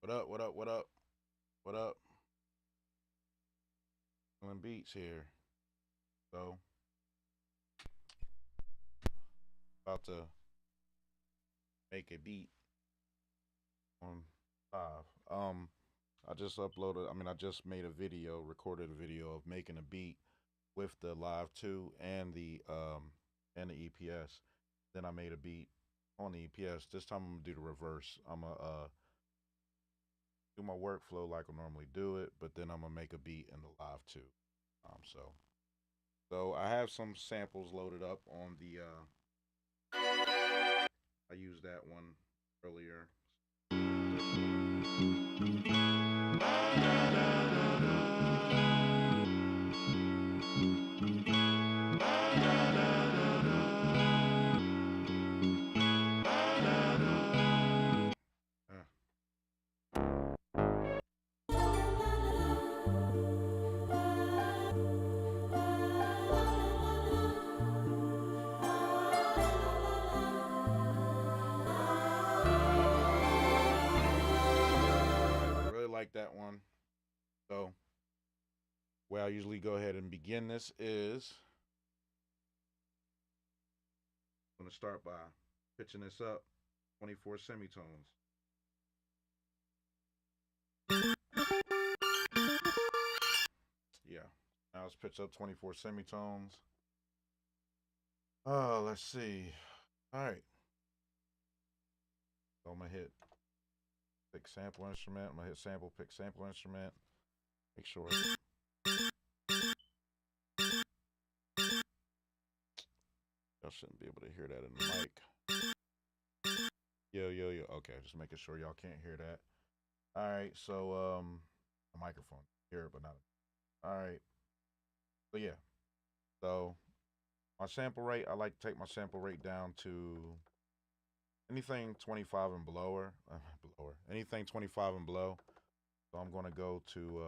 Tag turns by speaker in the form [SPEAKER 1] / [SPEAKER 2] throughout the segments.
[SPEAKER 1] What up? What up? What up? What up? Feeling beats here. So about to make a beat on live. I just uploaded. I just made a video, recorded a video of making a beat with the Live 2 and the EPS. Then I made a beat on the EPS. This time I'm gonna do the reverse. I'm gonna do my workflow like I normally do it, but then I'm gonna make a beat in the Live 2. So I have some samples loaded up on the I used that one earlier. Uh, really like that one. So, where I usually go ahead and begin this is I'm going to start by pitching this up 24 semitones. Yeah. Now let's pitch up 24 semitones. Oh, let's see. All right. So I'm going to hit pick sample instrument. I'm going to hit sample, pick sample instrument. Make sure. Y'all shouldn't be able to hear that in the mic. Yo, yo, yo. Okay, just making sure y'all can't hear that. All right, so a microphone. Hear it, but not. All right. So yeah. So my sample rate, I like to take my sample rate down to anything 25 and below, anything 25 and below. So I'm going to go to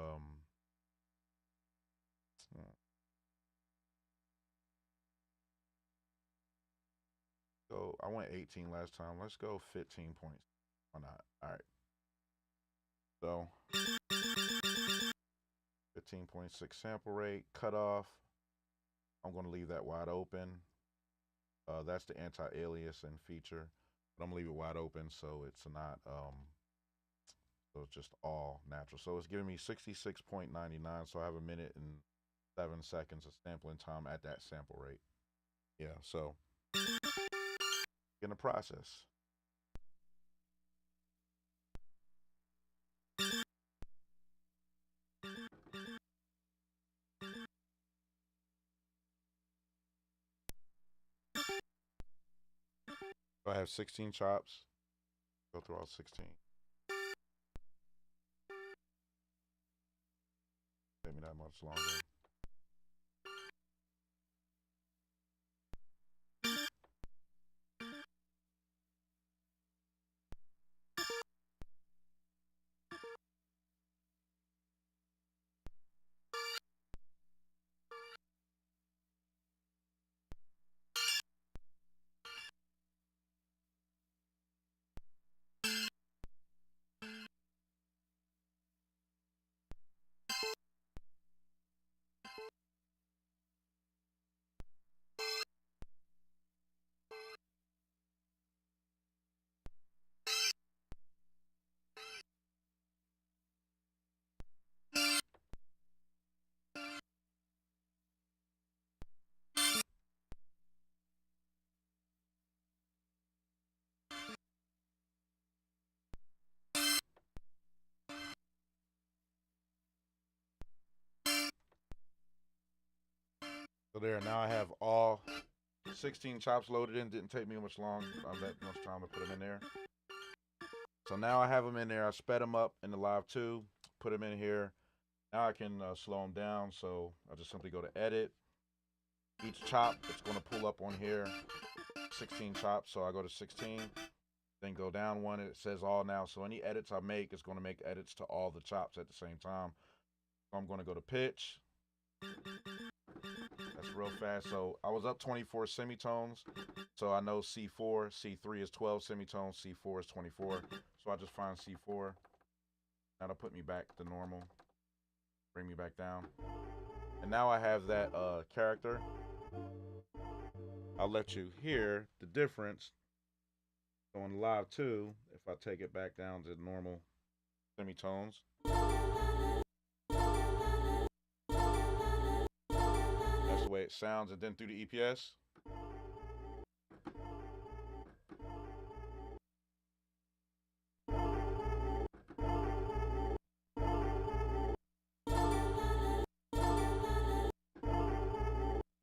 [SPEAKER 1] I went 18 last time. Let's go 15 points. Why not? All right. So 15.6 sample rate, cutoff. I'm going to leave that wide open. That's the anti-aliasing feature, but I'm gonna leave it wide open so it's not so it's just all natural. So it's giving me 66.99. So I have a minute and 7 seconds of sampling time at that sample rate. Yeah. So in the process. So I have 16 chops. Go through all 16. Take me that much longer. So there. Now I have all 16 chops loaded in. Didn't take me much long. I let much time to put them in there. So now I have them in there. I sped them up in the Live 2, put them in here. Now I can slow them down. So I just simply go to edit. Each chop, it's going to pull up on here. 16 chops. So I go to 16. Then go down one. It says all now. So any edits I make, it's going to make edits to all the chops at the same time. So I'm going to go to pitch. That's real fast. So I was up 24 semitones. So I know C4, C3 is 12 semitones, C4 is 24. So I just find C4. That'll put me back to normal. Bring me back down. And now I have that character. I'll let you hear the difference on live 2 if I take it back down to normal semitones. That's the way it sounds, and then through the EPS.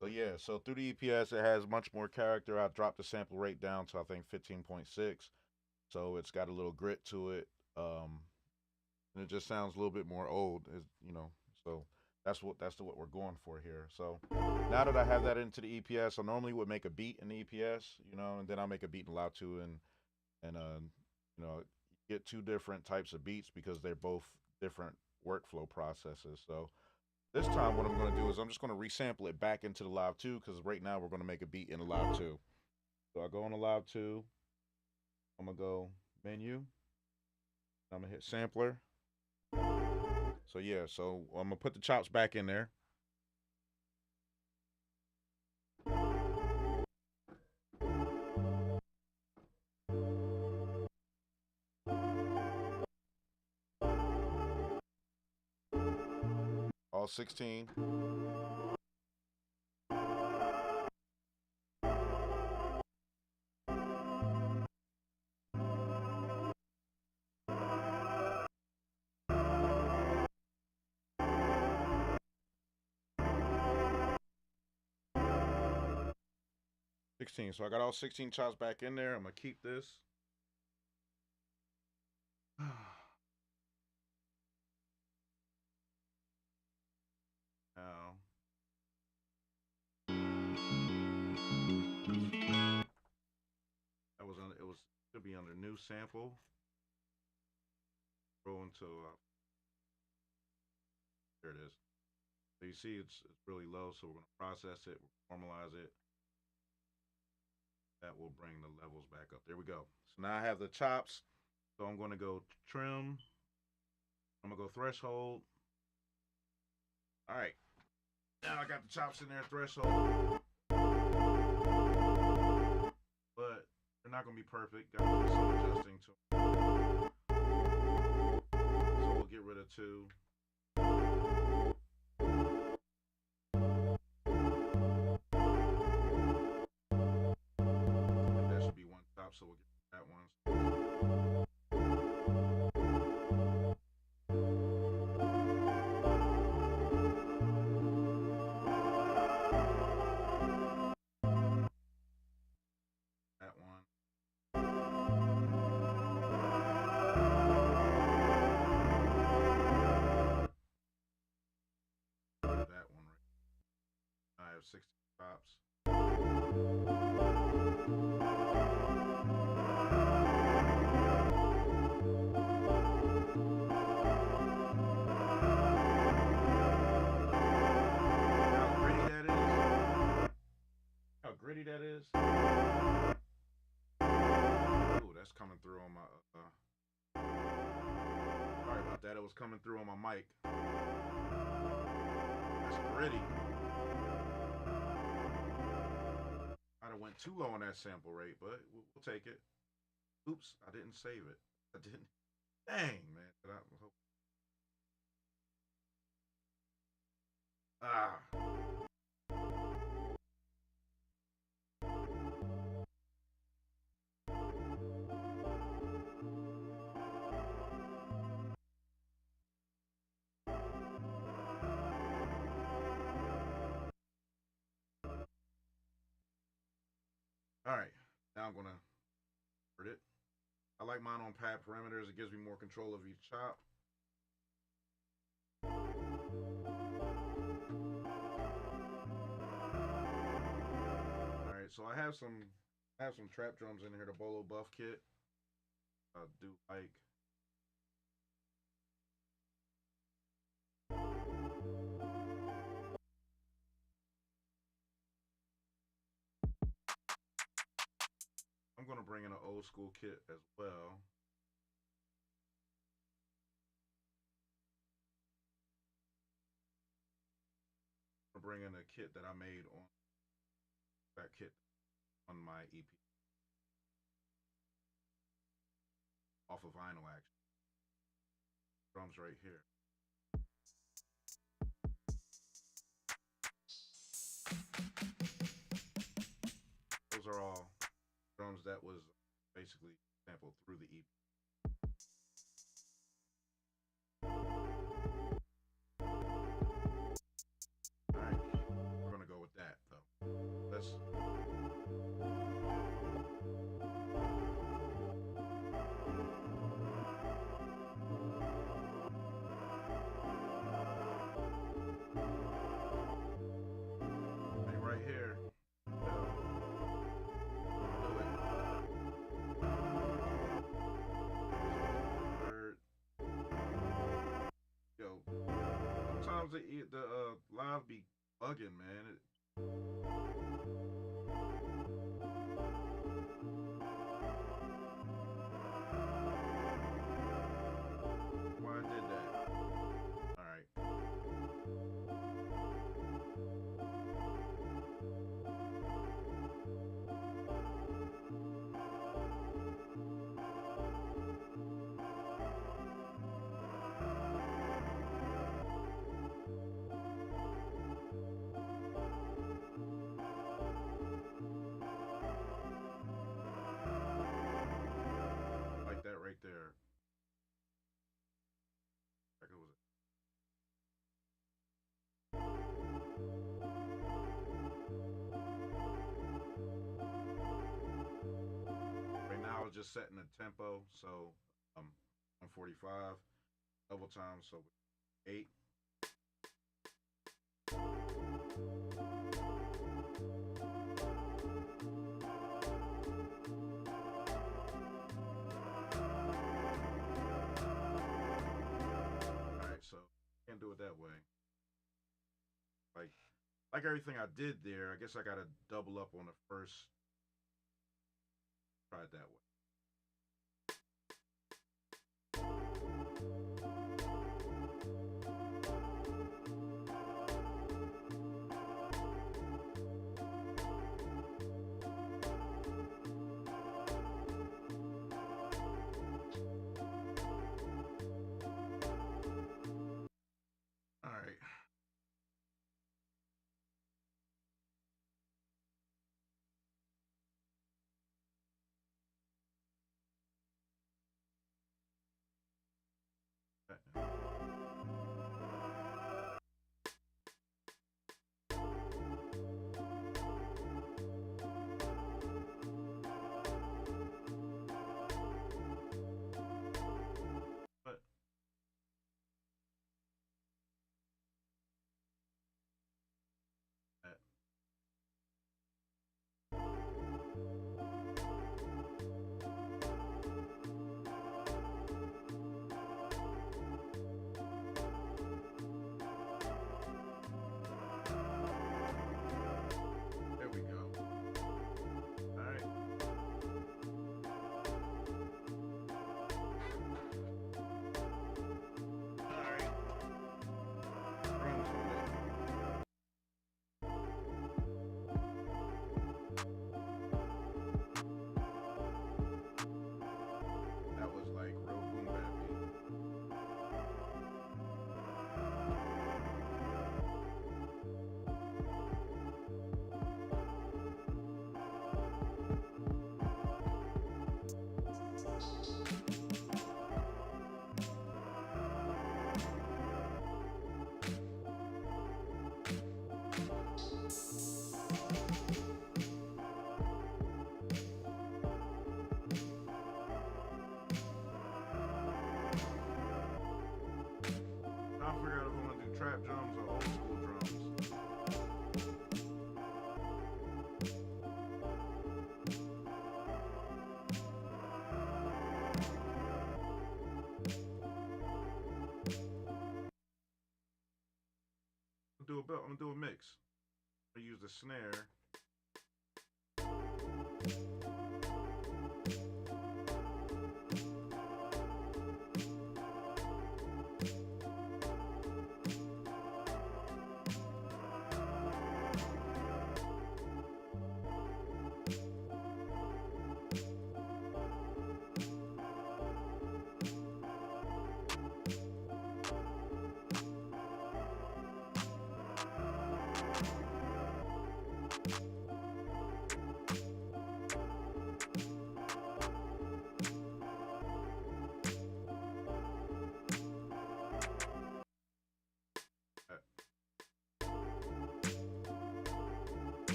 [SPEAKER 1] So yeah, so through the EPS, it has much more character. I dropped the sample rate down to I think 15.6, so it's got a little grit to it, and it just sounds a little bit more old, you know. So what we're going for here. So now that I have that into the EPS, I normally would make a beat in the EPS, you know, and then I'll make a beat in Loud 2 and you know, get two different types of beats because they're both different workflow processes. So this time, what I'm going to do is I'm just going to resample it back into the Live 2 because right now we're going to make a beat in the Live 2. So I go on the Live 2. I'm going to go menu. I'm going to hit sampler. So yeah, so I'm going to put the chops back in there. All 16. So I got all 16 chops back in there. I'm gonna keep this. Now that was on. It was should be under new sample. Roll until there it is. So you see it's really low. So we're gonna process it, normalize it. That will bring the levels back up. There we go. So now I have the chops. So I'm gonna go trim. I'm gonna go threshold. All right. Now I got the chops in there, threshold. But they're not gonna be perfect. Got to do some adjusting to them. So we'll get rid of 2. And that should be one chop, so we'll get that one. That one. That one right. I have 60 chops. How gritty that is. Ooh, that's coming through on my. Sorry about that. It was coming through on my mic. That's gritty. I'd have went too low on that sample rate, but we'll take it. Oops, I didn't save it. I didn't. Dang, man. Ah. All right. Now I'm gonna put it. I like mine on pad parameters. It gives me more control of each chop. All right, so I have some trap drums in here, the Bolo Buff kit. I do like. I'm gonna bring in an old school kit as well. bring in a kit that I made on that kit on my EP off of vinyl actually. Drums right here. Those are all drums that was basically sampled through the EP. Alright, we're gonna go with that though. Let's right here. Yo, sometimes the live be bugging, man. Why I did that? All right. Like that right there. Like it was. Right now, I was just setting the tempo, so 145 double time, so 8. So can't do it that way. Like everything I did there, I guess I gotta double up on the first. Try it that way. All right. But there we go. All right. All right. Drums on it. That was like real boom bappy. I'll figure out if I want to do trap drums or old school drums. I'm gonna do a mix. I'm gonna use the snare.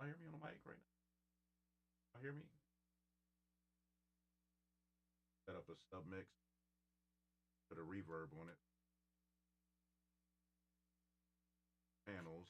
[SPEAKER 1] I hear me on the mic right now? I hear me? Set up a sub mix, put a reverb on it. Panels.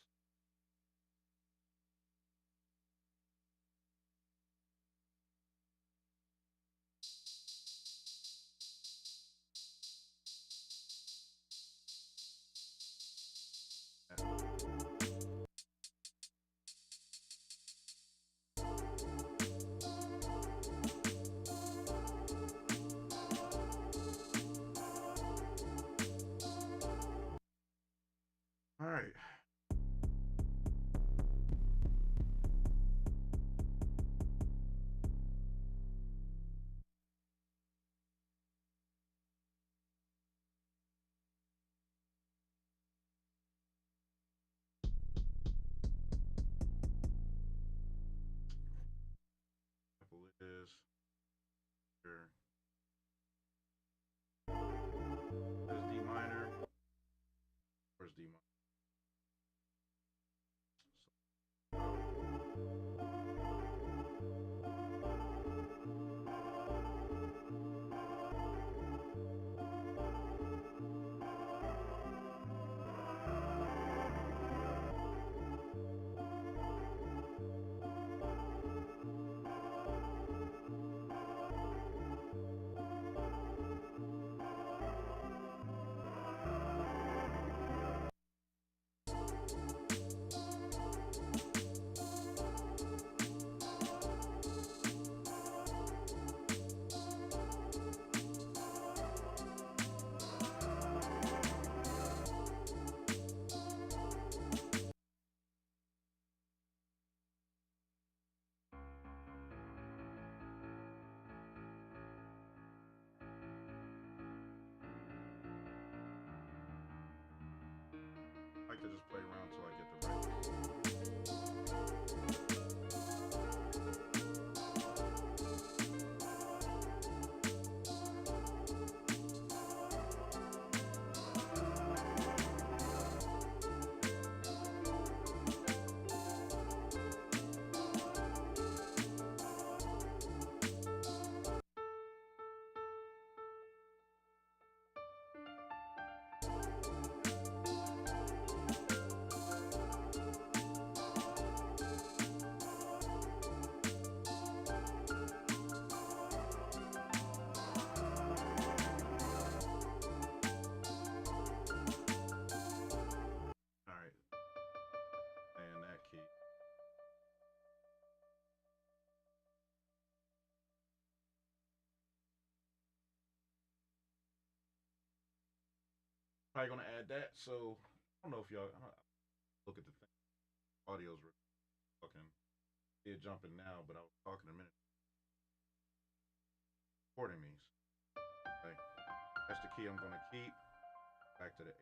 [SPEAKER 1] All right. Apple is here. There's D minor. Where's D minor? I like to just play around till I get the All right. And that key. Probably gonna add that. So I don't know if y'all look at the thing. Audio's fucking. It's jumping now, but I was talking a minute. Recording me. Okay. That's the key I'm gonna keep. Back to the.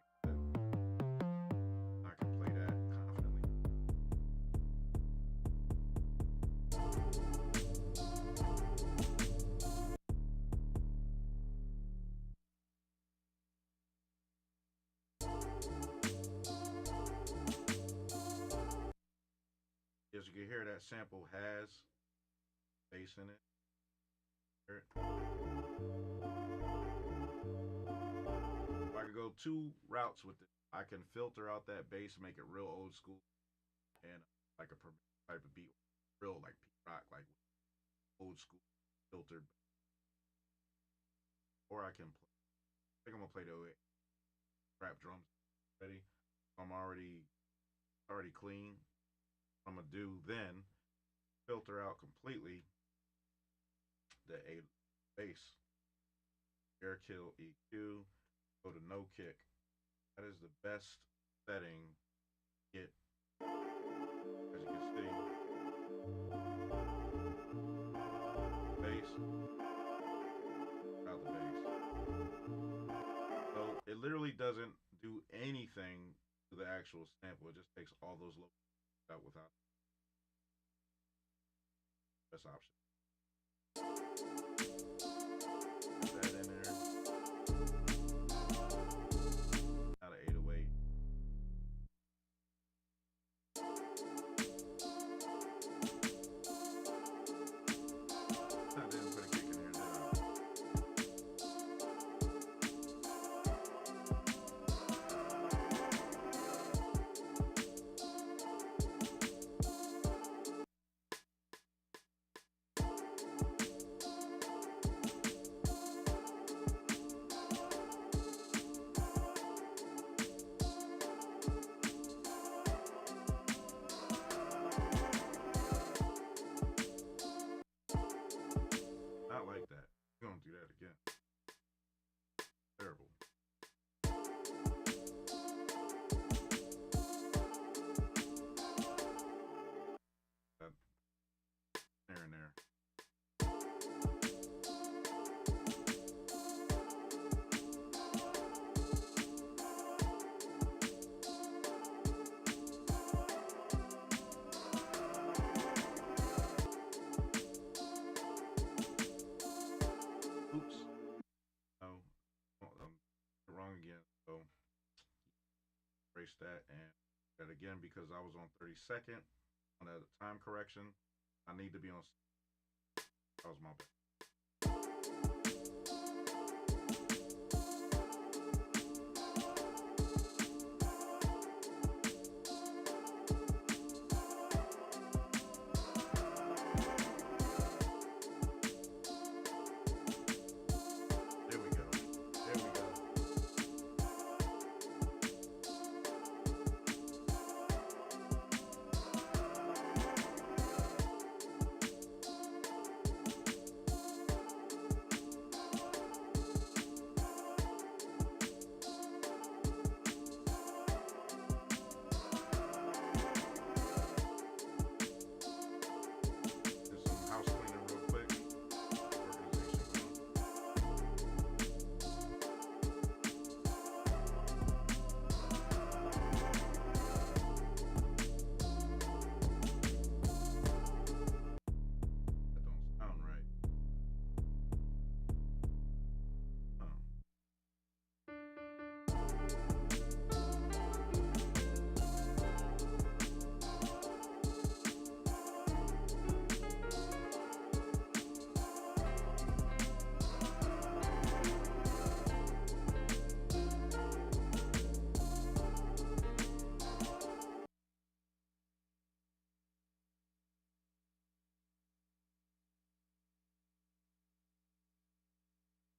[SPEAKER 1] I can play that confidently. As you can hear, that sample has bass in it. Hear it. I could go two routes with it. I can filter out that bass, make it real old school, and like a type of beat, real like rock, like old school filtered. Or I can play. I think I'm gonna play the rap drums. Ready? I'm already clean. I'm gonna do then filter out completely the A bass, air kill EQ, go to no kick. That is the best setting. Get as you can see, bass, out the bass. So it literally doesn't do anything to the actual sample. It just takes all those low out without best option. Put that in there. Out of 808. that and that again because I was on 32nd on a time correction. I need to be on. That was my bad. There we go. There we go. Do some house cleaning real quick. Organization going. That don't sound right. Oh.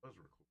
[SPEAKER 1] Those were cool.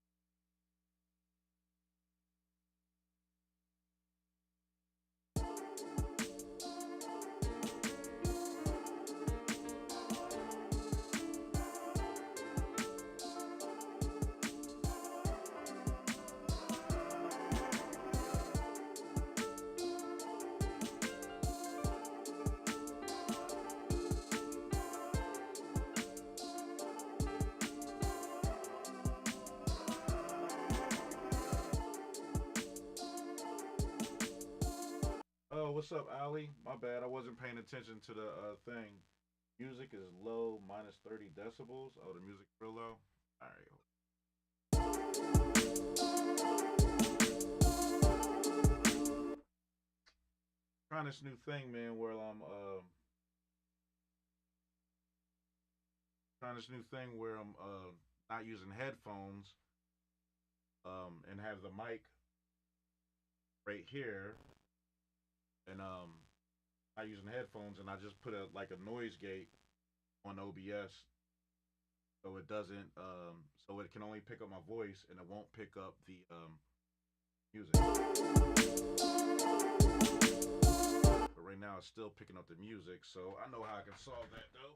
[SPEAKER 1] Oh, what's up, Ali? My bad. I wasn't paying attention to the thing. Music is low, minus 30 decibels. Oh, the music real low. All right. Trying this new thing, man, where I'm trying this new thing where I'm not using headphones and have the mic right here and not using headphones and I just put a like a noise gate on OBS so it doesn't so it can only pick up my voice and it won't pick up the music. But right now it's still picking up the music, so I know how I can solve that though.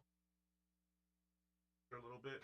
[SPEAKER 1] For a little bit.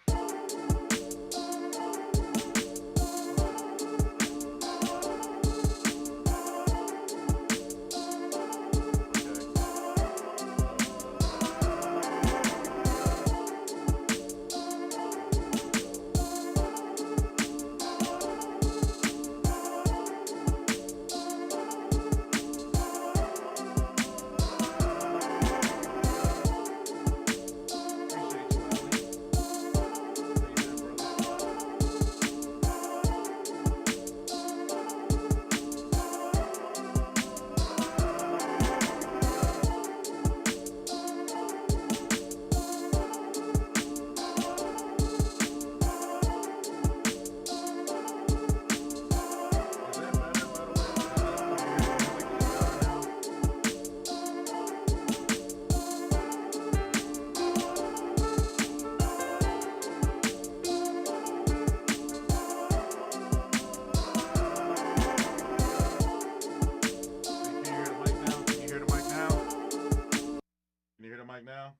[SPEAKER 1] Mic now?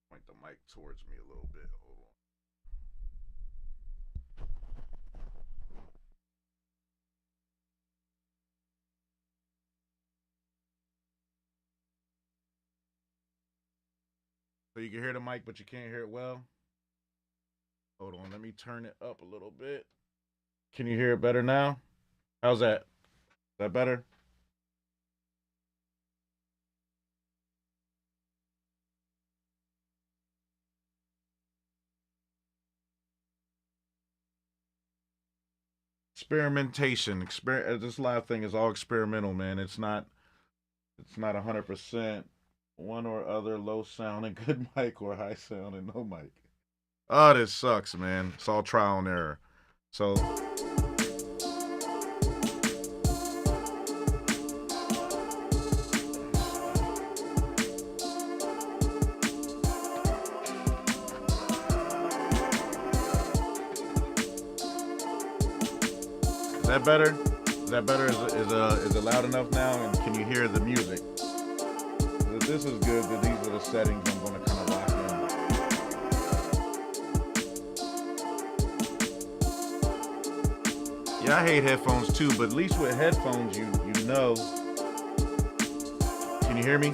[SPEAKER 1] Point the mic towards me a little bit. Hold on. So you can hear the mic, but you can't hear it well? Hold on, let me turn it up a little bit. Can you hear it better now? How's that? Is that better? experimentation. This live thing is all experimental, man. It's not 100% one or other low sound and good mic or high sound and no mic. Oh, this sucks, man. It's all trial and error. So is that better? Is that better? Is it loud enough now? And can you hear the music? If this is good, then these are the settings I'm going to kind of lock in. Yeah, I hate headphones too, but at least with headphones, you know. Can you hear me?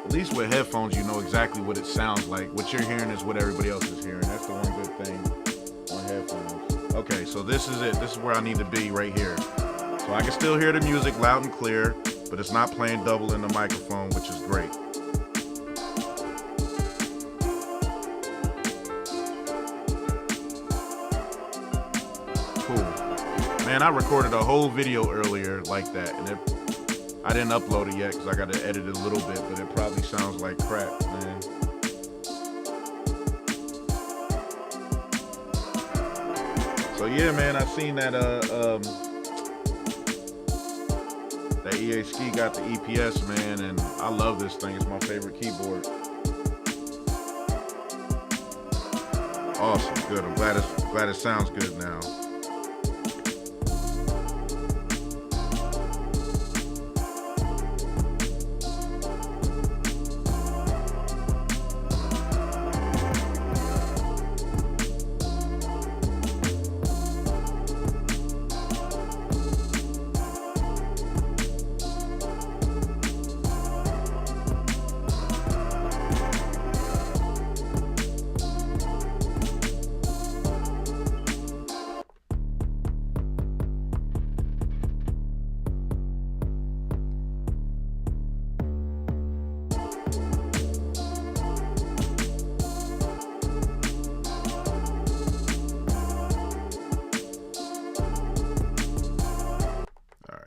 [SPEAKER 1] At least with headphones, you know exactly what it sounds like. What you're hearing is what everybody else is hearing. That's the one good thing on headphones. Okay, so this is it. This is where I need to be right here. So I can still hear the music loud and clear, but it's not playing double in the microphone, which is great. Cool. Man, I recorded a whole video earlier like that, and I didn't upload it yet because I got to edit it a little bit, but it probably sounds like crap, man. So yeah, man, I seen that that EA Ski got the EPS, man, and I love this thing. It's my favorite keyboard. Awesome, good. I'm glad it sounds good now.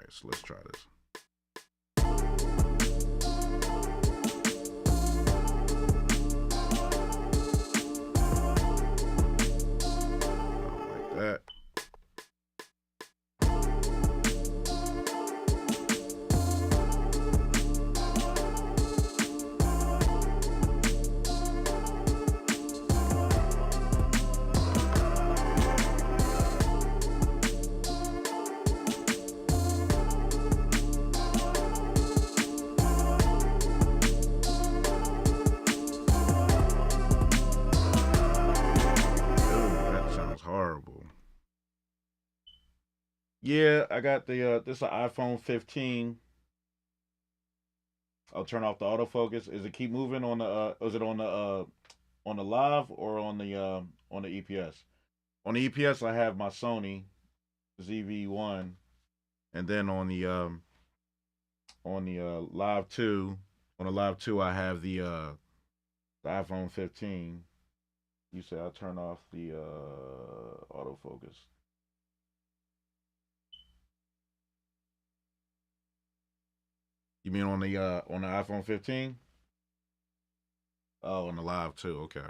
[SPEAKER 1] So let's try this. Like that. Horrible. Yeah, I got the this is an iPhone 15. I'll turn off the autofocus. Is it keep moving on the is it on the live or on the EPS? On the EPS I have my Sony ZV-1, and then on the live 2, on the live 2 I have the iPhone 15. You say I'll turn off the autofocus. You mean on the iPhone 15? Oh, on the live too. Okay.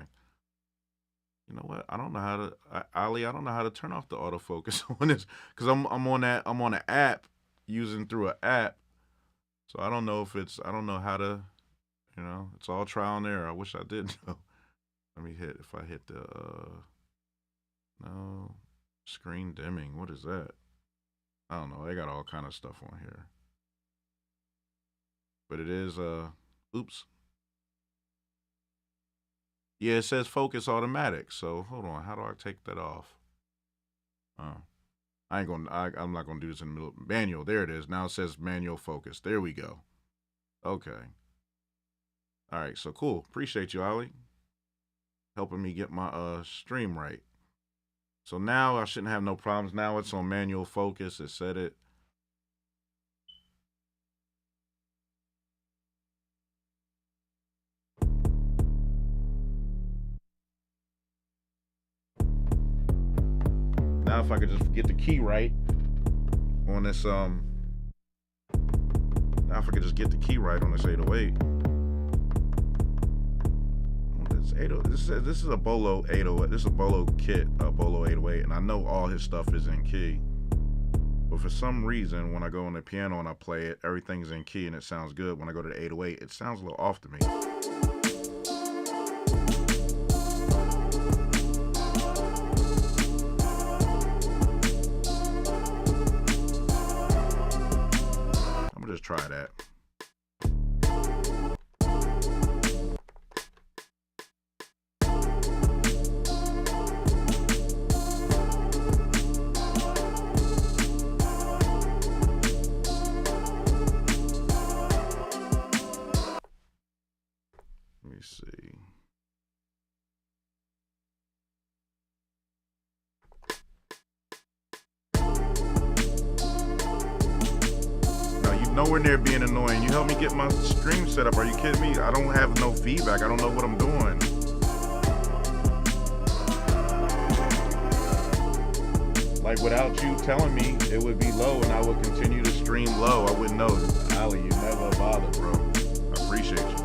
[SPEAKER 1] You know what? I don't know how to Ali. I don't know how to turn off the autofocus on this because I'm on an app using through an app. So I don't know if it's I don't know how to. It's all trial and error. I wish I did know. Let me hit if I hit the no screen dimming. What is that? I don't know. They got all kind of stuff on here. But it is oops. Yeah, it says focus automatic. So hold on. How do I take that off? I'm not gonna do this in the middle. Manual. There it is. Now it says manual focus. There we go. Okay. All right. So cool. Appreciate you, Ollie, helping me get my stream right. So now I shouldn't have no problems. Now it's on manual focus. It said it. Now if I could just get the key right on this now if I could just get the key right on this 808. This is a Bolo 808. This is a Bolo kit, a Bolo 808, and I know all his stuff is in key. But for some reason, when I go on the piano and I play it, everything's in key and it sounds good. When I go to the 808, it sounds a little off to me. I'm gonna just try that. Let me see. No, you're nowhere near being annoying. You help me get my stream set up. Are you kidding me? I don't have no feedback. I don't know what I'm doing. Like, without you telling me it would be low and I would continue to stream low, I wouldn't know. Ali, you never bother, bro. I appreciate you.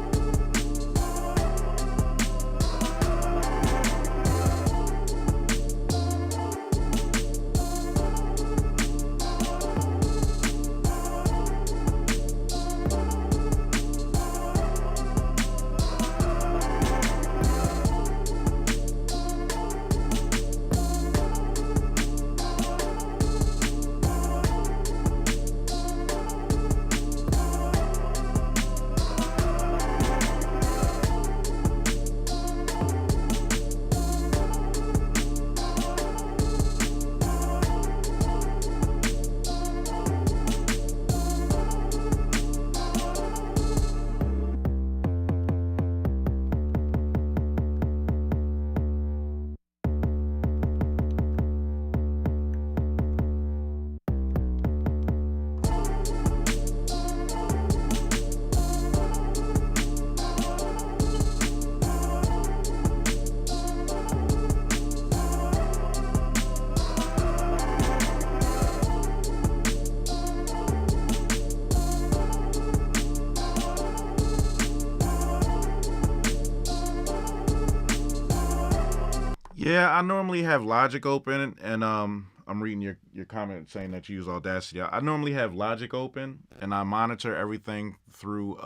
[SPEAKER 1] Yeah, I normally have Logic open, and I'm reading your comment saying that you use Audacity. I normally have Logic open, and I monitor everything through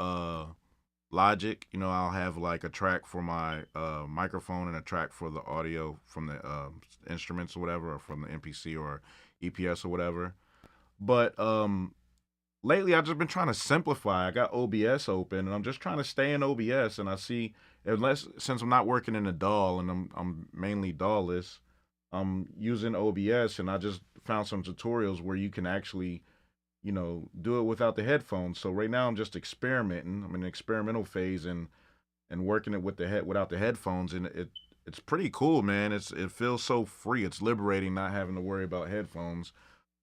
[SPEAKER 1] Logic. You know, I'll have like a track for my microphone and a track for the audio from the instruments or whatever, or from the MPC or EPS or whatever. But lately I've just been trying to simplify. I got OBS open, and I'm just trying to stay in OBS, and I see, since I'm not working in a DAW and I'm mainly DAW-less, I'm using OBS, and I just found some tutorials where you can actually, you know, do it without the headphones. So right now I'm just experimenting. I'm in an experimental phase and working it with without the headphones, and it's pretty cool, man. It feels so free. It's liberating not having to worry about headphones.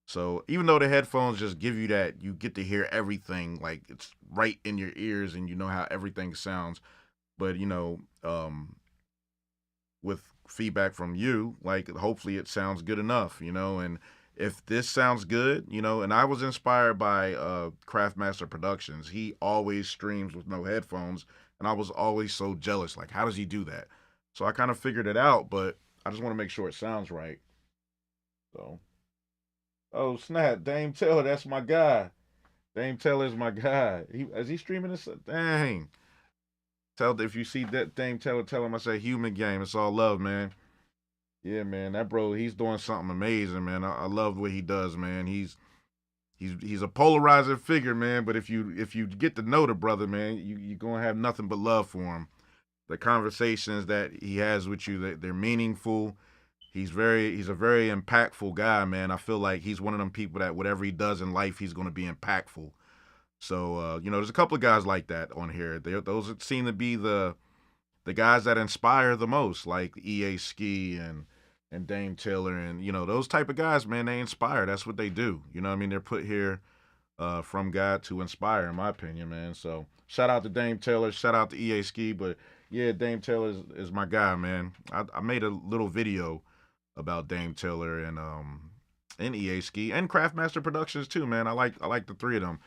[SPEAKER 1] So even though the headphones just give you that, you get to hear everything, like it's right in your ears and you know how everything sounds. But, you know, with feedback from you, like hopefully it sounds good enough, you know, and if this sounds good, you know, and I was inspired by Craftmaster Productions. He always streams with no headphones, and I was always so jealous. Like, how does he do that? So I kind of figured it out, but I just want to make sure it sounds right. So. Oh snap, Dame Taylor, that's my guy. Dame Taylor's my guy. Is he streaming this? Dang. If you see that Dame Taylor, tell him I say human game. It's all love, man. Yeah, man. That bro, he's doing something amazing, man. I love what he does, man. He's a polarizing figure, man. But if you get to know the brother, man, you're gonna have nothing but love for him. The conversations that he has with you, they're meaningful. He's a very impactful guy, man. I feel like he's one of them people that whatever he does in life, he's going to be impactful. So, you know, there's a couple of guys like that on here. Those seem to be the guys that inspire the most, like EA Ski and Dame Taylor, and you know those type of guys, man. They inspire. That's what they do. You know what I mean? They're put here from God to inspire, in my opinion, man. So shout out to Dame Taylor. Shout out to EA Ski. But yeah, Dame Taylor is my guy, man. I made a little video about Dame Taylor and EA Ski and Craftmaster Productions too, man. I like the three of them.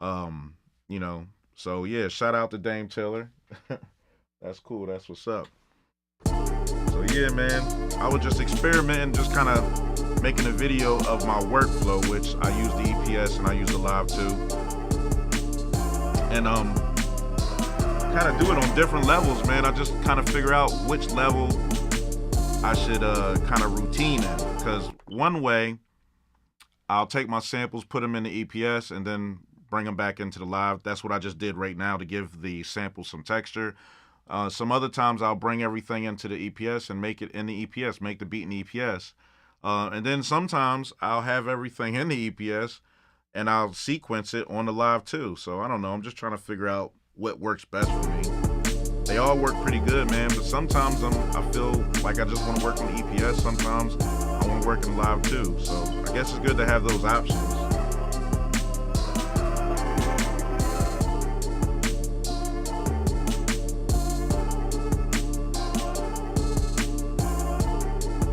[SPEAKER 1] Um, you know, so yeah, shout out to Dame Taylor. That's cool. That's what's up. So yeah, man, I was just experimenting, just kind of making a video of my workflow, which I use the EPS and I use the Live too, and kind of do it on different levels, man. I just kind of figure out which level I should kind of routine in, because one way I'll take my samples, put them in the EPS, and then bring them back into the Live. That's what I just did right now to give the sample some texture. Some other times I'll bring everything into the EPS and make it in the EPS, make the beat in the EPS. And then sometimes I'll have everything in the EPS and I'll sequence it on the Live too. So I don't know. I'm just trying to figure out what works best for me. They all work pretty good, man. But sometimes I feel like I just want to work on the EPS. Sometimes I want to work in Live too. So I guess it's good to have those options.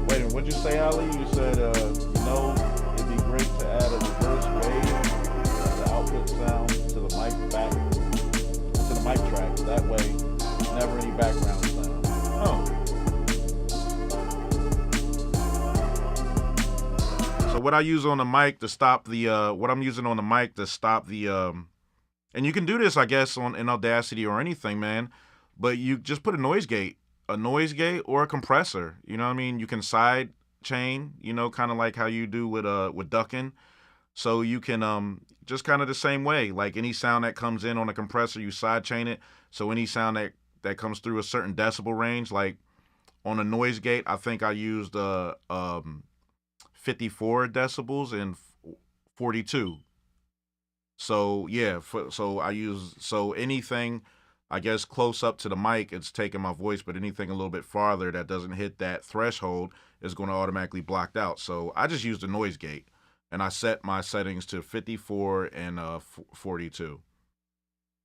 [SPEAKER 1] Wait, what'd you say, Ali? You said, it'd be great to add a reverse wave of the output sound to the mic back, to the mic track. That way, never any background sound. So what I use on the mic to stop the, what I'm using on the mic to stop the, and you can do this, I guess, in Audacity or anything, man. But you just put a noise gate or a compressor. You know what I mean? You can side chain, kind of like how you do with ducking. So you can just kind of the same way, like any sound that comes in on a compressor, you side chain it. So any sound that comes through a certain decibel range, like on a noise gate, I think I used 54 decibels and 42. So yeah, so anything, I guess, close up to the mic, it's taking my voice, but anything a little bit farther that doesn't hit that threshold is going to automatically blocked out. So I just used the noise gate, and I set my settings to 54 and 42,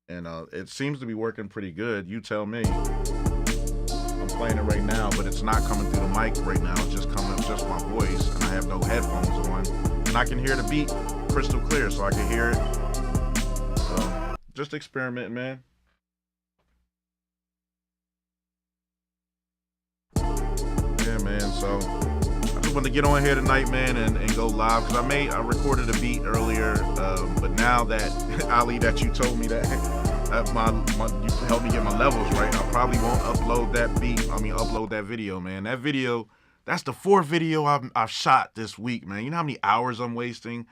[SPEAKER 1] and it seems to be working pretty good. You tell me. I'm playing it right now, but it's not coming through the mic right now. It's just my voice, and I have no headphones on, and I can hear the beat crystal clear, so I can hear it. So just experimenting, man. Yeah, man. So I just wanted to get on here tonight, man, and go live, because I recorded a beat earlier, but now that Ali, that you told me that you helped me get my levels right, I probably won't upload that video, man. That video, that's the fourth video I've shot this week, man. You know how many hours I'm wasting,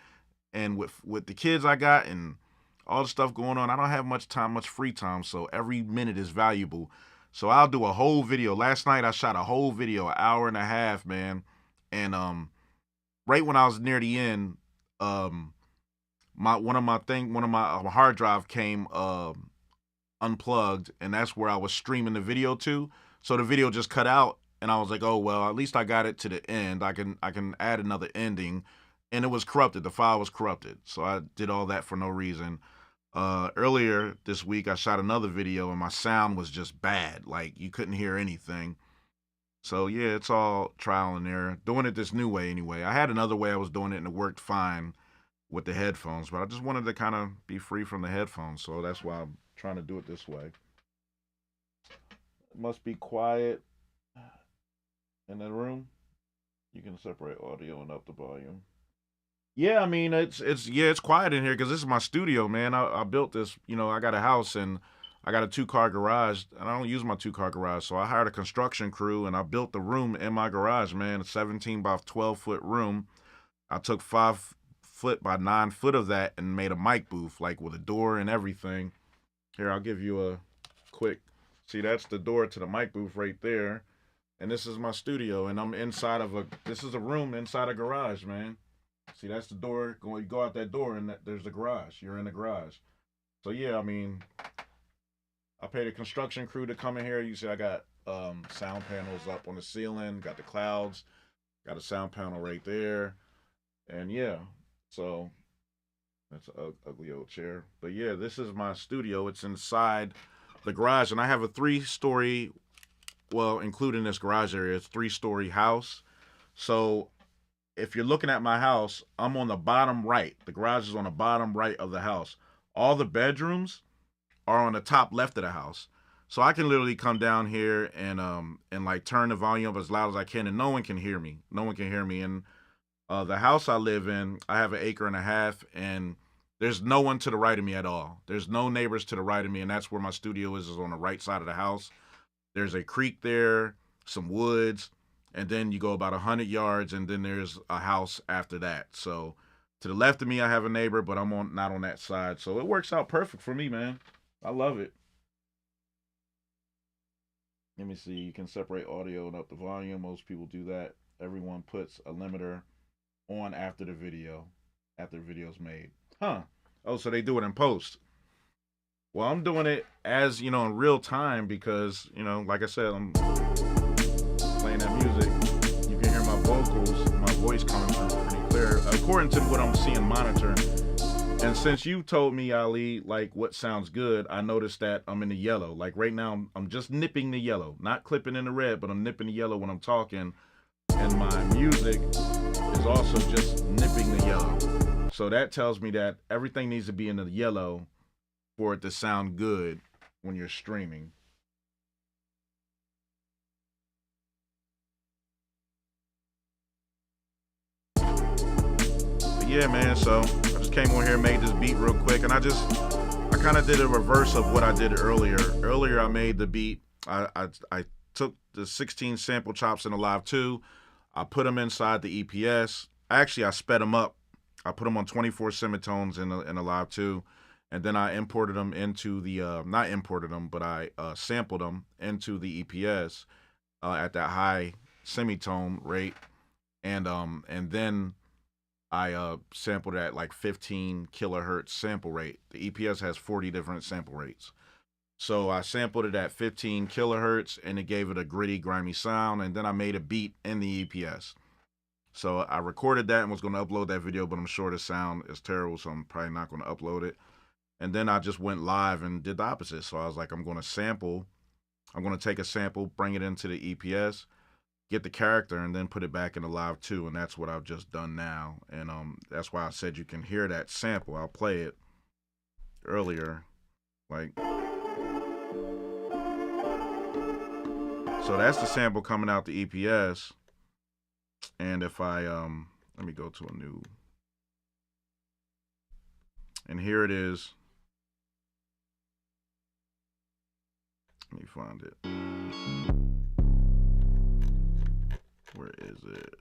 [SPEAKER 1] and with the kids I got and all the stuff going on, I don't have much free time, so every minute is valuable. So I'll do a whole video. Last night I shot a whole video, an hour and a half, man. And right when I was near the end, one of my hard drive came unplugged, and that's where I was streaming the video to. So the video just cut out, and I was like, oh well, at least I got it to the end. I can add another ending, and it was corrupted. The file was corrupted, so I did all that for no reason. Earlier this week, I shot another video, and my sound was just bad. Like, you couldn't hear anything. So yeah, it's all trial and error. Doing it this new way anyway. I had another way I was doing it, and it worked fine with the headphones, but I just wanted to kind of be free from the headphones, so that's why I'm trying to do it this way. It must be quiet in the room. You can separate audio and up the volume. Yeah, I mean, it's quiet in here because this is my studio, man. I built this, I got a house and I got a 2-car garage, and I don't use my 2-car garage, so I hired a construction crew and I built the room in my garage, man. A 17 by 12-foot room. I took 5 foot by 9 foot of that and made a mic booth, like with a door and everything. Here, I'll give you a quick. See, that's the door to the mic booth right there, and this is my studio, and I'm inside of this is a room inside a garage, man. See, that's the door. You go out that door, and there's the garage. You're in the garage. So yeah, I mean, I paid a construction crew to come in here. You see, I got sound panels up on the ceiling. Got the clouds. Got a sound panel right there, and yeah. So that's an ugly old chair. But yeah, this is my studio. It's inside the garage, and I have a 3-story, well, including this garage area, it's 3-story house. So if you're looking at my house, I'm on the bottom right. The garage is on the bottom right of the house. All the bedrooms are on the top left of the house. So I can literally come down here and like turn the volume up as loud as I can, and no one can hear me. No one can hear me. And the house I live in, I have an acre and a half, and there's no one to the right of me at all. There's no neighbors to the right of me, and that's where my studio is on the right side of the house. There's a creek there, some woods, and then you go about 100 yards, and then there's a house after that. So to the left of me, I have a neighbor, but I'm on not on that side. So it works out perfect for me, man. I love it. Let me see. You can separate audio and up the volume. Most people do that. Everyone puts a limiter on after the video's made. Huh. Oh, so they do it in post. Well, I'm doing it as, in real time because, like I said, I'm playing that music. You can hear my vocals, my voice coming through pretty clear, according to what I'm seeing monitor. And since you told me, Ali, like what sounds good, I noticed that I'm in the yellow. Like right now, I'm just nipping the yellow, not clipping in the red, but I'm nipping the yellow when I'm talking. And my music is also just nipping the yellow. So that tells me that everything needs to be in the yellow for it to sound good when you're streaming. But yeah, man, so I just came on here and made this beat real quick, and I kind of did a reverse of what I did earlier. Earlier, I made the beat. I took the 16 sample chops in the Live 2. I put them inside the EPS. Actually, I sped them up. I put them on 24 semitones in the Live 2, and then I imported them into the not imported them, but I sampled them into the EPS at that high semitone rate, and then I sampled at like 15 kilohertz sample rate. The EPS has 40 different sample rates. So I sampled it at 15 kilohertz and it gave it a gritty, grimy sound. And then I made a beat in the EPS. So I recorded that and was going to upload that video, but I'm sure the sound is terrible, so I'm probably not going to upload it. And then I just went live and did the opposite. So I was like, I'm going to take a sample, bring it into the EPS, get the character, and then put it back in the Live 2. And that's what I've just done now. And that's why I said you can hear that sample. I'll play it earlier. Like, so that's the sample coming out the EPS. And if I let me go to a new, and here it is. Let me find it. Where is it?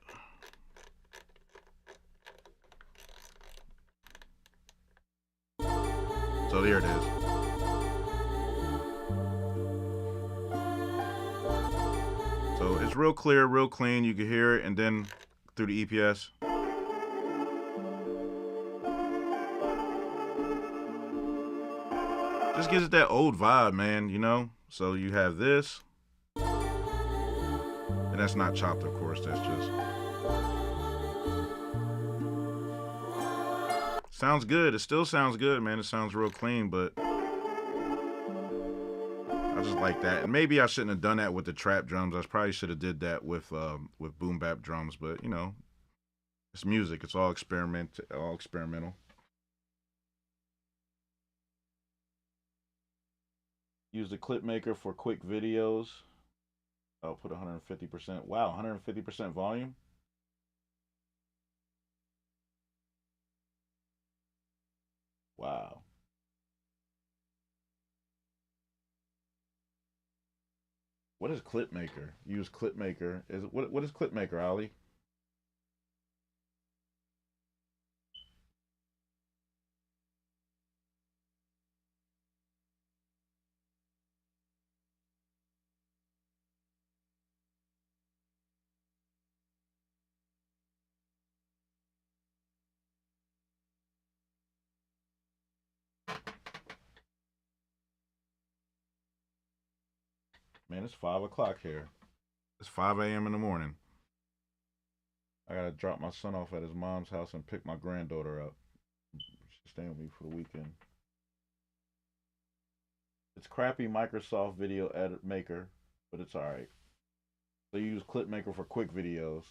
[SPEAKER 1] So there it is. So it's real clear, real clean. You can hear it, and then through the EPS. Just gives it that old vibe, man, So you have this. And that's not chopped, of course. That's just... Sounds good. It still sounds good, man. It sounds real clean, but I just like that. And maybe I shouldn't have done that with the trap drums. I probably should have did that with boom bap drums, but it's music. It's all experimental. Use the clip maker for quick videos. I'll put 150%. Wow, 150% volume. Wow. What is clip maker? Use clip maker. What is clip maker, Ali? Man, it's 5 o'clock here. It's 5 a.m. in the morning. I gotta drop my son off at his mom's house and pick my granddaughter up. She's staying with me for the weekend. It's crappy Microsoft Video Edit Maker, but it's alright. So you use Clip Maker for quick videos.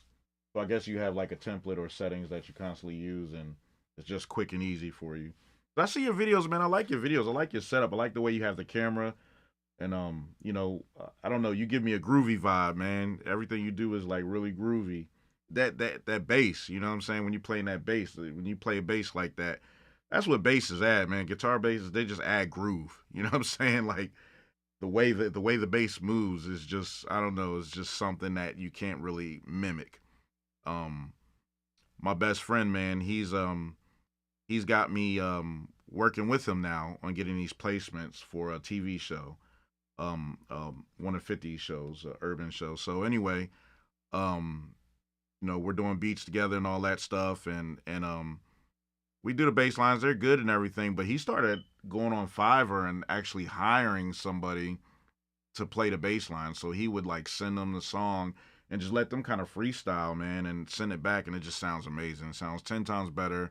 [SPEAKER 1] So I guess you have like a template or settings that you constantly use, and it's just quick and easy for you. But I see your videos, man. I like your videos. I like your setup. I like the way you have the camera, and I don't know. You give me a groovy vibe, man. Everything you do is like really groovy. That bass, you know what I'm saying? When you playing that bass, when you play a bass like that, that's what bass is at, man. Guitar basses, they just add groove. You know what I'm saying? Like the way the bass moves is just, I don't know, it's just something that you can't really mimic. Um, my best friend, man, he's got me working with him now on getting these placements for a TV show, one of 50 shows, urban show. So anyway, um, we're doing beats together and all that stuff, and we do the bass lines. They're good and everything, but he started going on Fiverr and actually hiring somebody to play the bass line. So he would like send them the song and just let them kind of freestyle, man, and send it back, and it just sounds amazing. It sounds 10 times better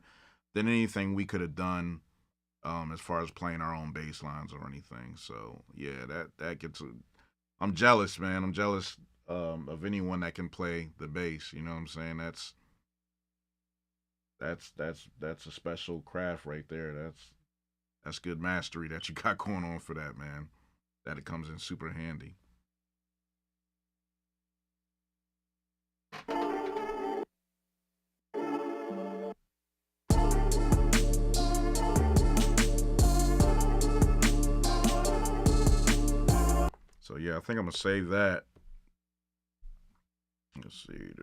[SPEAKER 1] than anything we could have done, as far as playing our own bass lines or anything. So yeah, that gets. I'm jealous, man. I'm jealous of anyone that can play the bass. You know what I'm saying? That's a special craft right there. That's good mastery that you got going on for that, man. That it comes in super handy. So yeah, I think I'm gonna save that. Let's see.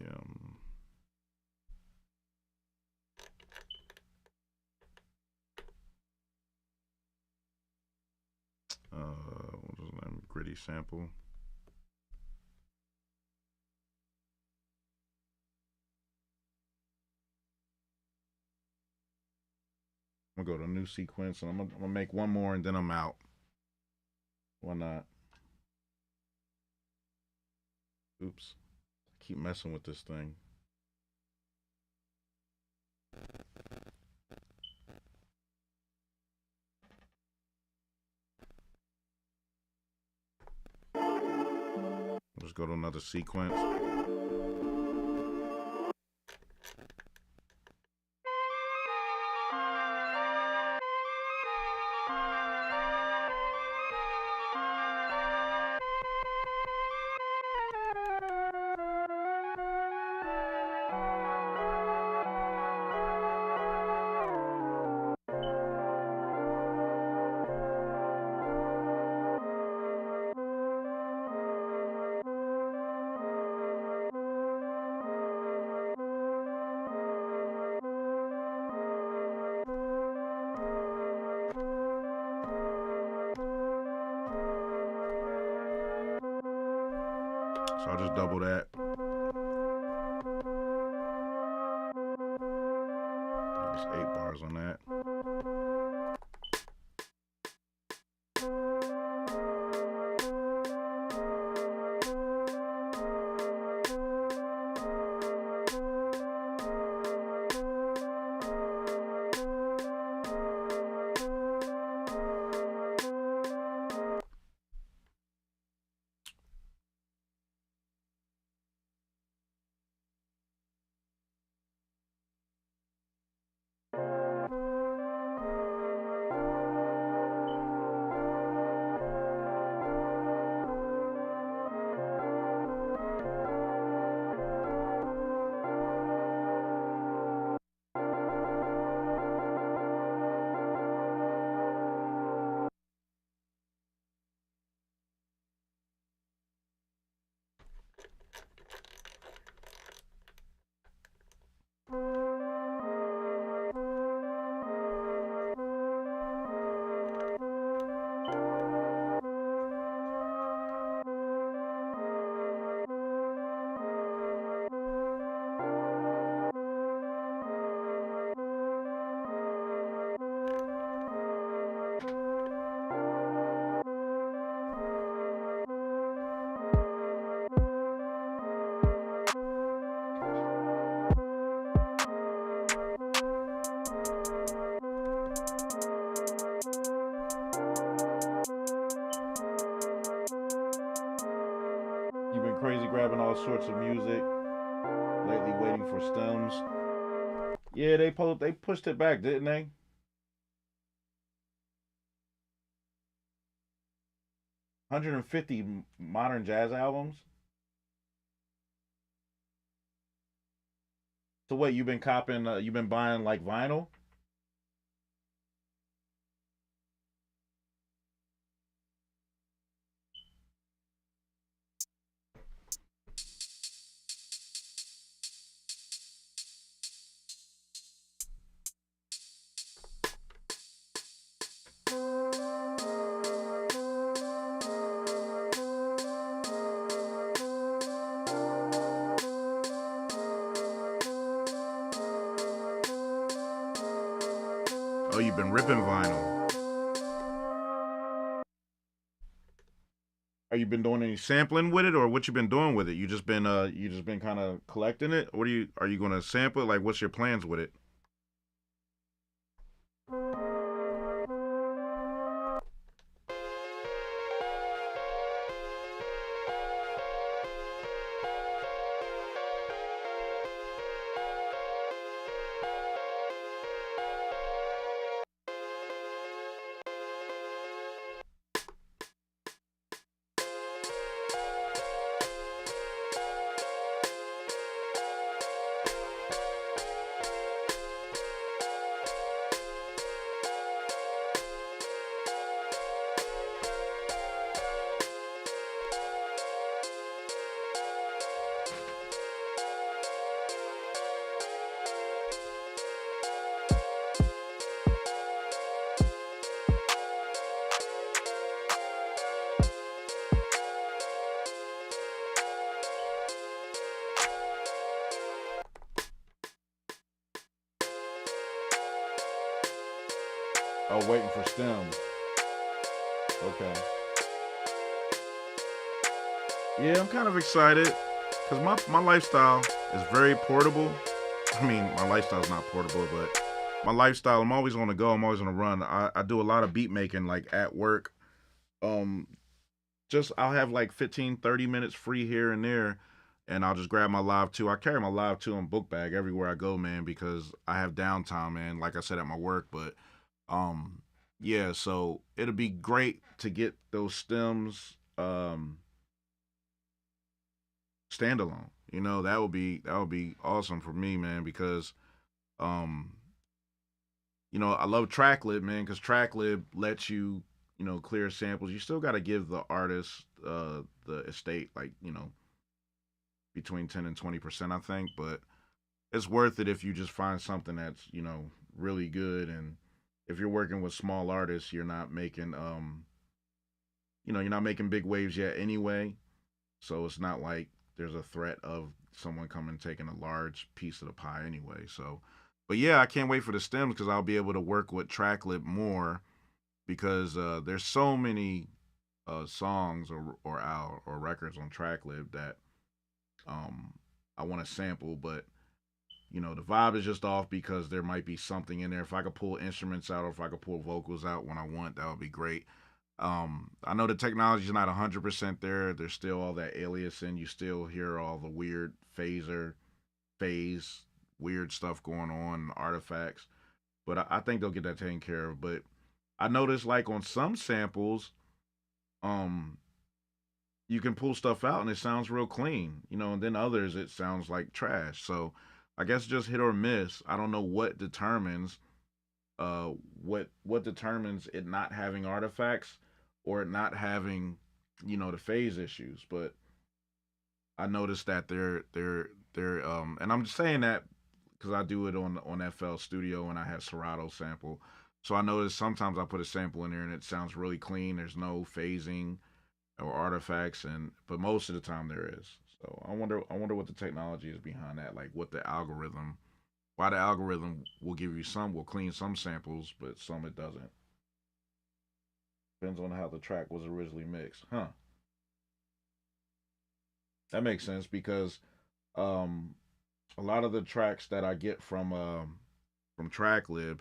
[SPEAKER 1] Yeah. What was the name? Gritty sample. I'm gonna go to new sequence, and I'm gonna make one more, and then I'm out. Why not? Oops. I keep messing with this thing. Let's go to another sequence. So I'll just double that. There's 8 bars on that. You've been crazy grabbing all sorts of music lately, waiting for stems. Yeah, they pushed it back, didn't they? 150 modern jazz albums. So what? You've been copping? You've been buying like vinyl? Oh, you've been ripping vinyl. Are you been doing any sampling with it, or what you been doing with it? You just been kind of collecting it. What are you going to sample it? Like, what's your plans with it? Oh, waiting for stems. Okay. Yeah, I'm kind of excited because my lifestyle is very portable. I mean, my lifestyle's not portable, but my lifestyle, I'm always on the go. I'm always on the run. I do a lot of beat making, like at work. Um, just I'll have like 15, 30 minutes free here and there, and I'll just grab my live two. I carry my live two in book bag everywhere I go, man, because I have downtime, man. Like I said at my work, but um, yeah. So it'll be great to get those stems standalone. You know, that would be awesome for me, man, because um you know, I love TrackLib, man, because TrackLib lets you, you know, clear samples. You still got to give the artist the estate, like, you know, between 10 and 20%, I think, but it's worth it if you just find something that's, you know, really good. And if you're working with small artists, you're not making you know, you're not making big waves yet anyway. So it's not like there's a threat of someone coming and taking a large piece of the pie anyway. So, but yeah, I can't wait for the stems because I'll be able to work with TrackLib more because there's so many songs or records on TrackLib that um, I want to sample, but you know the vibe is just off because there might be something in there. If I could pull instruments out or if I could pull vocals out when I want, that would be great. I know the technology's not 100% there. There's still all that aliasing. You still hear all the weird phase, weird stuff going on, artifacts. But I think they'll get that taken care of. But I noticed like on some samples, um, you can pull stuff out and it sounds real clean, you know, and then others it sounds like trash. So I guess just hit or miss. I don't know what determines uh what determines it not having artifacts or it not having, you know, the phase issues. But I noticed that they're and I'm just saying that because I do it on FL Studio and I have Serato sample. So I notice sometimes I put a sample in there and it sounds really clean. There's no phasing or artifacts, and but most of the time there is. So I wonder what the technology is behind that, like what the algorithm, why the algorithm will give you some, will clean some samples, but some it doesn't. Depends on how the track was originally mixed, huh? That makes sense because um, a lot of the tracks that I get from TrackLib,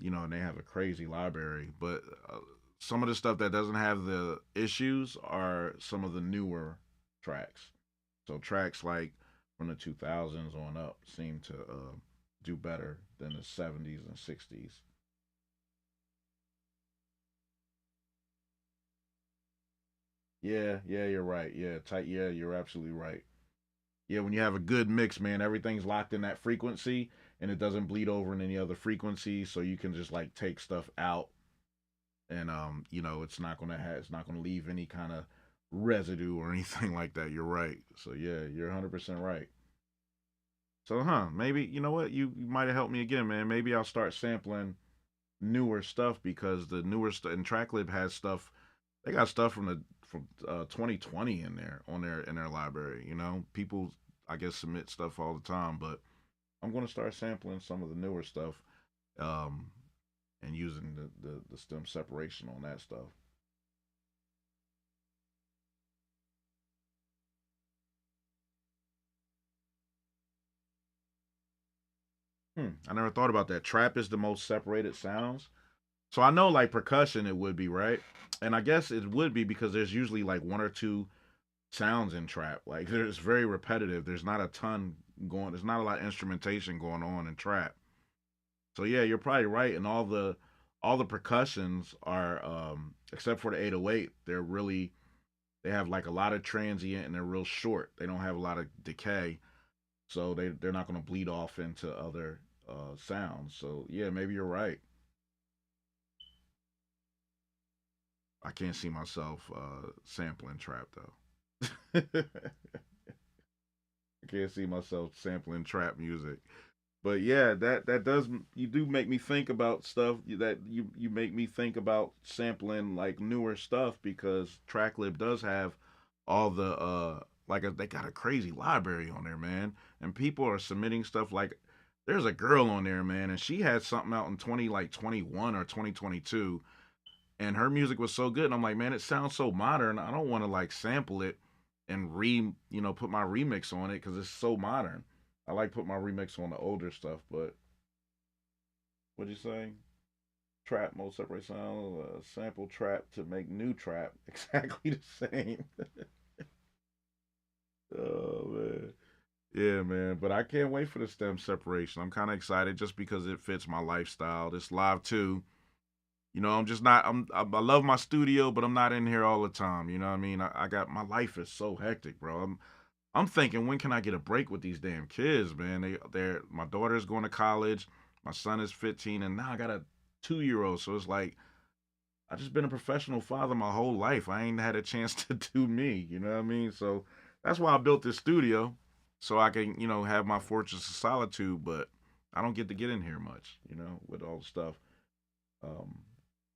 [SPEAKER 1] you know, and they have a crazy library, but some of the stuff that doesn't have the issues are some of the newer. tracks. So tracks like from the 2000s on up seem to do better than the 70s and 60s. Yeah, yeah, you're right. Yeah, tight. Yeah, you're absolutely right. Yeah, when you have a good mix, man, everything's locked in that frequency and it doesn't bleed over in any other frequency, so you can just like take stuff out and it's not gonna leave any kind of residue or anything like that. You're right. So yeah, you're 100% right. So maybe you know what you might have helped me again, man. Maybe I'll start sampling newer stuff because the newer stuff and Tracklib has stuff. They got stuff from 2020 in there on their in their library. You know, people I guess submit stuff all the time, but I'm gonna start sampling some of the newer stuff, um, and using the stem separation on that stuff. I never thought about that. Trap is the most separated sounds. So I know like percussion it would be, right? And I guess it would be because there's usually like one or two sounds in trap. Like there's very repetitive. There's not a ton going. There's not a lot of instrumentation going on in trap. So yeah, you're probably right. And all the percussions are except for the 808, they have like a lot of transient and they're real short. They don't have a lot of decay, so they're not going to bleed off into other sounds. So yeah, maybe you're right. I can't see myself sampling trap though. I can't see myself sampling trap music. But yeah, that does you do make me think about stuff that you make me think about sampling like newer stuff because Tracklib does have all the they got a crazy library on there, man, and people are submitting stuff like there's a girl on there, man, and she had something out in 21 or 2022 and her music was so good and I'm like, man, it sounds so modern. I don't want to like sample it and put my remix on it cuz it's so modern. I like put my remix on the older stuff, but what'd you say? Trap mode separate sound, sample trap to make new trap. Exactly the same. Oh man. Yeah, man. But I can't wait for the stem separation. I'm kind of excited just because it fits my lifestyle. This live too. I'm just not. I love my studio, but I'm not in here all the time. You know what I mean? I got my life is so hectic, bro. I'm thinking when can I get a break with these damn kids, man? They're my daughter's going to college, my son is 15, and now I got a 2 year old. So it's like I just been a professional father my whole life. I ain't had a chance to do me. You know what I mean? So that's why I built this studio, so I can have my fortress of solitude. But I don't get to get in here much, with all the stuff. Um,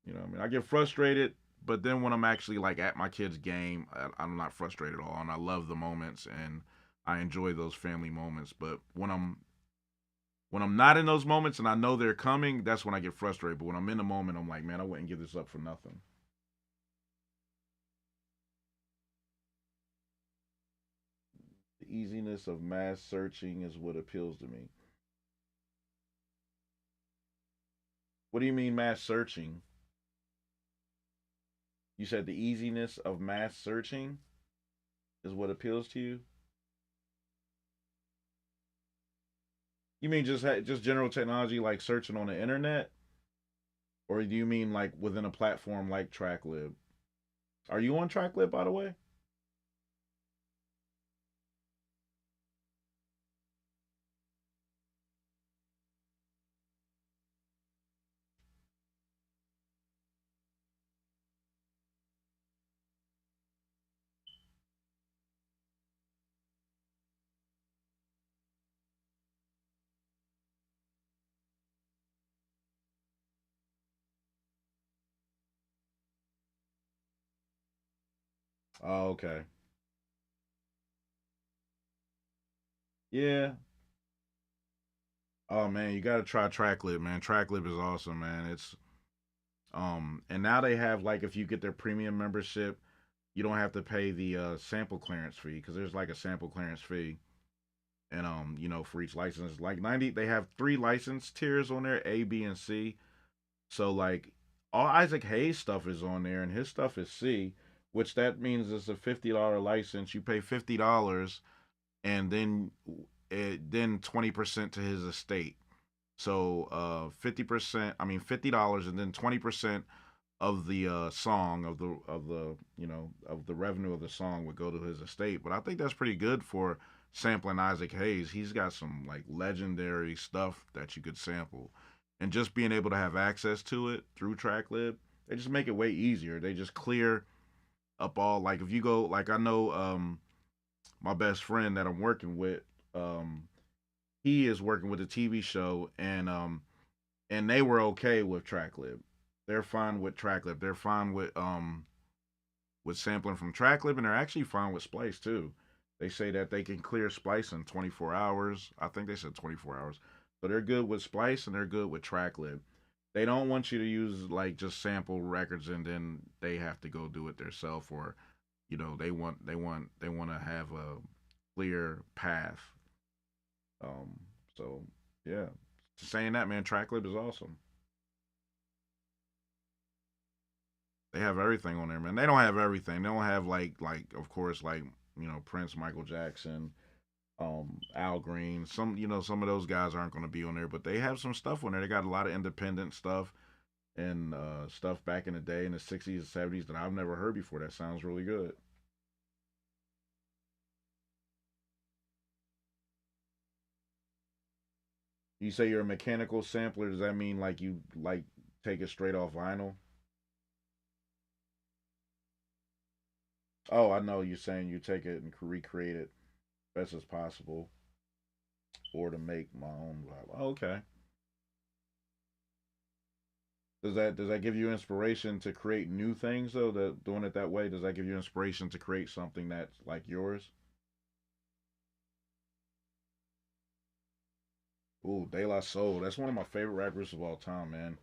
[SPEAKER 1] what I mean, I get frustrated, but then when I'm actually like at my kid's game, I'm not frustrated at all, and I love the moments and I enjoy those family moments. But when I'm not in those moments and I know they're coming, that's when I get frustrated. But when I'm in the moment, I'm like, man, I wouldn't give this up for nothing. The easiness of mass searching is what appeals to me. What do you mean mass searching? You said the easiness of mass searching is what appeals to you. You mean just general technology like searching on the internet, or do you mean like within a platform like Tracklib? Are you on Tracklib by the way? Oh, okay. Yeah. Oh man, you gotta try Tracklib, man. Tracklib is awesome, man. It's and now they have like if you get their premium membership, you don't have to pay the sample clearance fee because there's like a sample clearance fee, and for each license, like 90, they have three license tiers on there, A, B, and C. So like all Isaac Hayes stuff is on there, and his stuff is C, which that means it's a $50 license. You pay $50, and then 20% to his estate. So 50%, I mean $50, and then 20% of the song of the of the revenue of the song would go to his estate. But I think that's pretty good for sampling Isaac Hayes. He's got some like legendary stuff that you could sample, and just being able to have access to it through TrackLib, they just make it way easier. They just clear up all, like, if you go, like, I know my best friend that I'm working with, um he is working with a TV show, and they were okay with TrackLib. They're fine with TrackLib. They're fine with sampling from TrackLib, and they're actually fine with Splice too. They say that they can clear Splice in 24 hours. I think they said 24 hours. So they're good with Splice and they're good with TrackLib. They don't want you to use like just sample records and then they have to go do it themselves, or they want to have a clear path. Um, so yeah, saying that, man, TrackLib is awesome. They have everything on there, man. They don't have everything. They don't have like of course like Prince, Michael Jackson, Al Green. Some of those guys aren't going to be on there, but they have some stuff on there. They got a lot of independent stuff and stuff back in the day in the '60s and '70s that I've never heard before. That sounds really good. You say you're a mechanical sampler. Does that mean like you like take it straight off vinyl? Oh, I know you're saying you take it and recreate it best as possible, or to make my own vibe. Oh, okay. Does that give you inspiration to create new things though? That doing it that way, does that give you inspiration to create something that's like yours? Ooh, De La Soul. That's one of my favorite rappers of all time, man.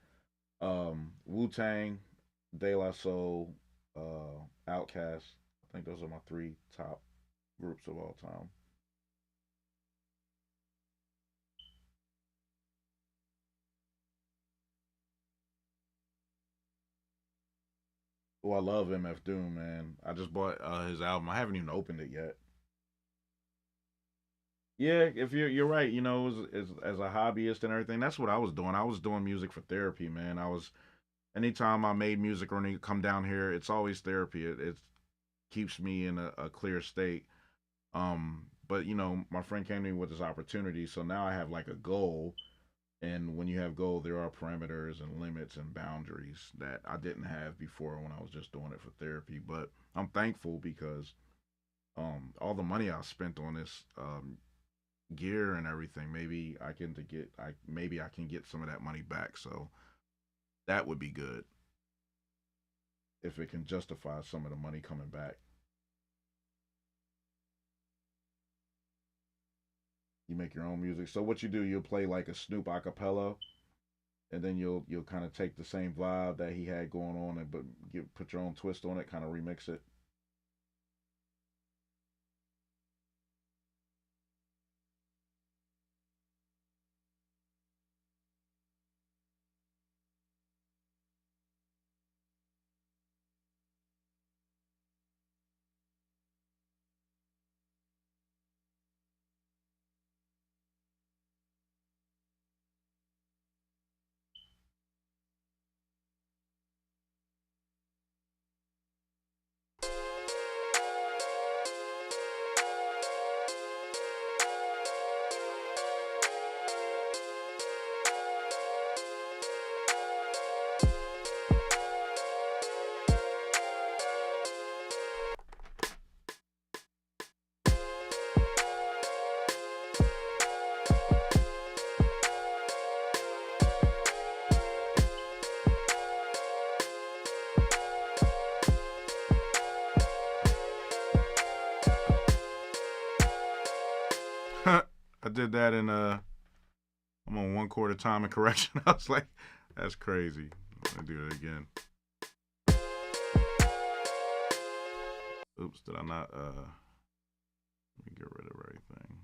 [SPEAKER 1] Wu Tang, De La Soul, Outkast. I think those are my three top groups of all time. Oh, I love MF Doom, man. I just bought his album. I haven't even opened it yet. Yeah, if you're right, as a hobbyist and everything, that's what I was doing. I was doing music for therapy, man. I was Anytime I made music or any come down here, it's always therapy. It keeps me in a clear state. But my friend came to me with this opportunity, so now I have like a goal. And when you have goal, there are parameters and limits and boundaries that I didn't have before when I was just doing it for therapy. But I'm thankful because all the money I spent on this gear and everything, maybe I can get some of that money back. So that would be good if it can justify some of the money coming back. You make your own music. So what you do, you'll play like a Snoop acapella, and then you'll kind of take the same vibe that he had going on, and but put your own twist on it, kind of remix it. I did that in I'm on 1/4 time in correction. I was like, that's crazy. I'm gonna do it again. Oops, did I not? Let me get rid of everything.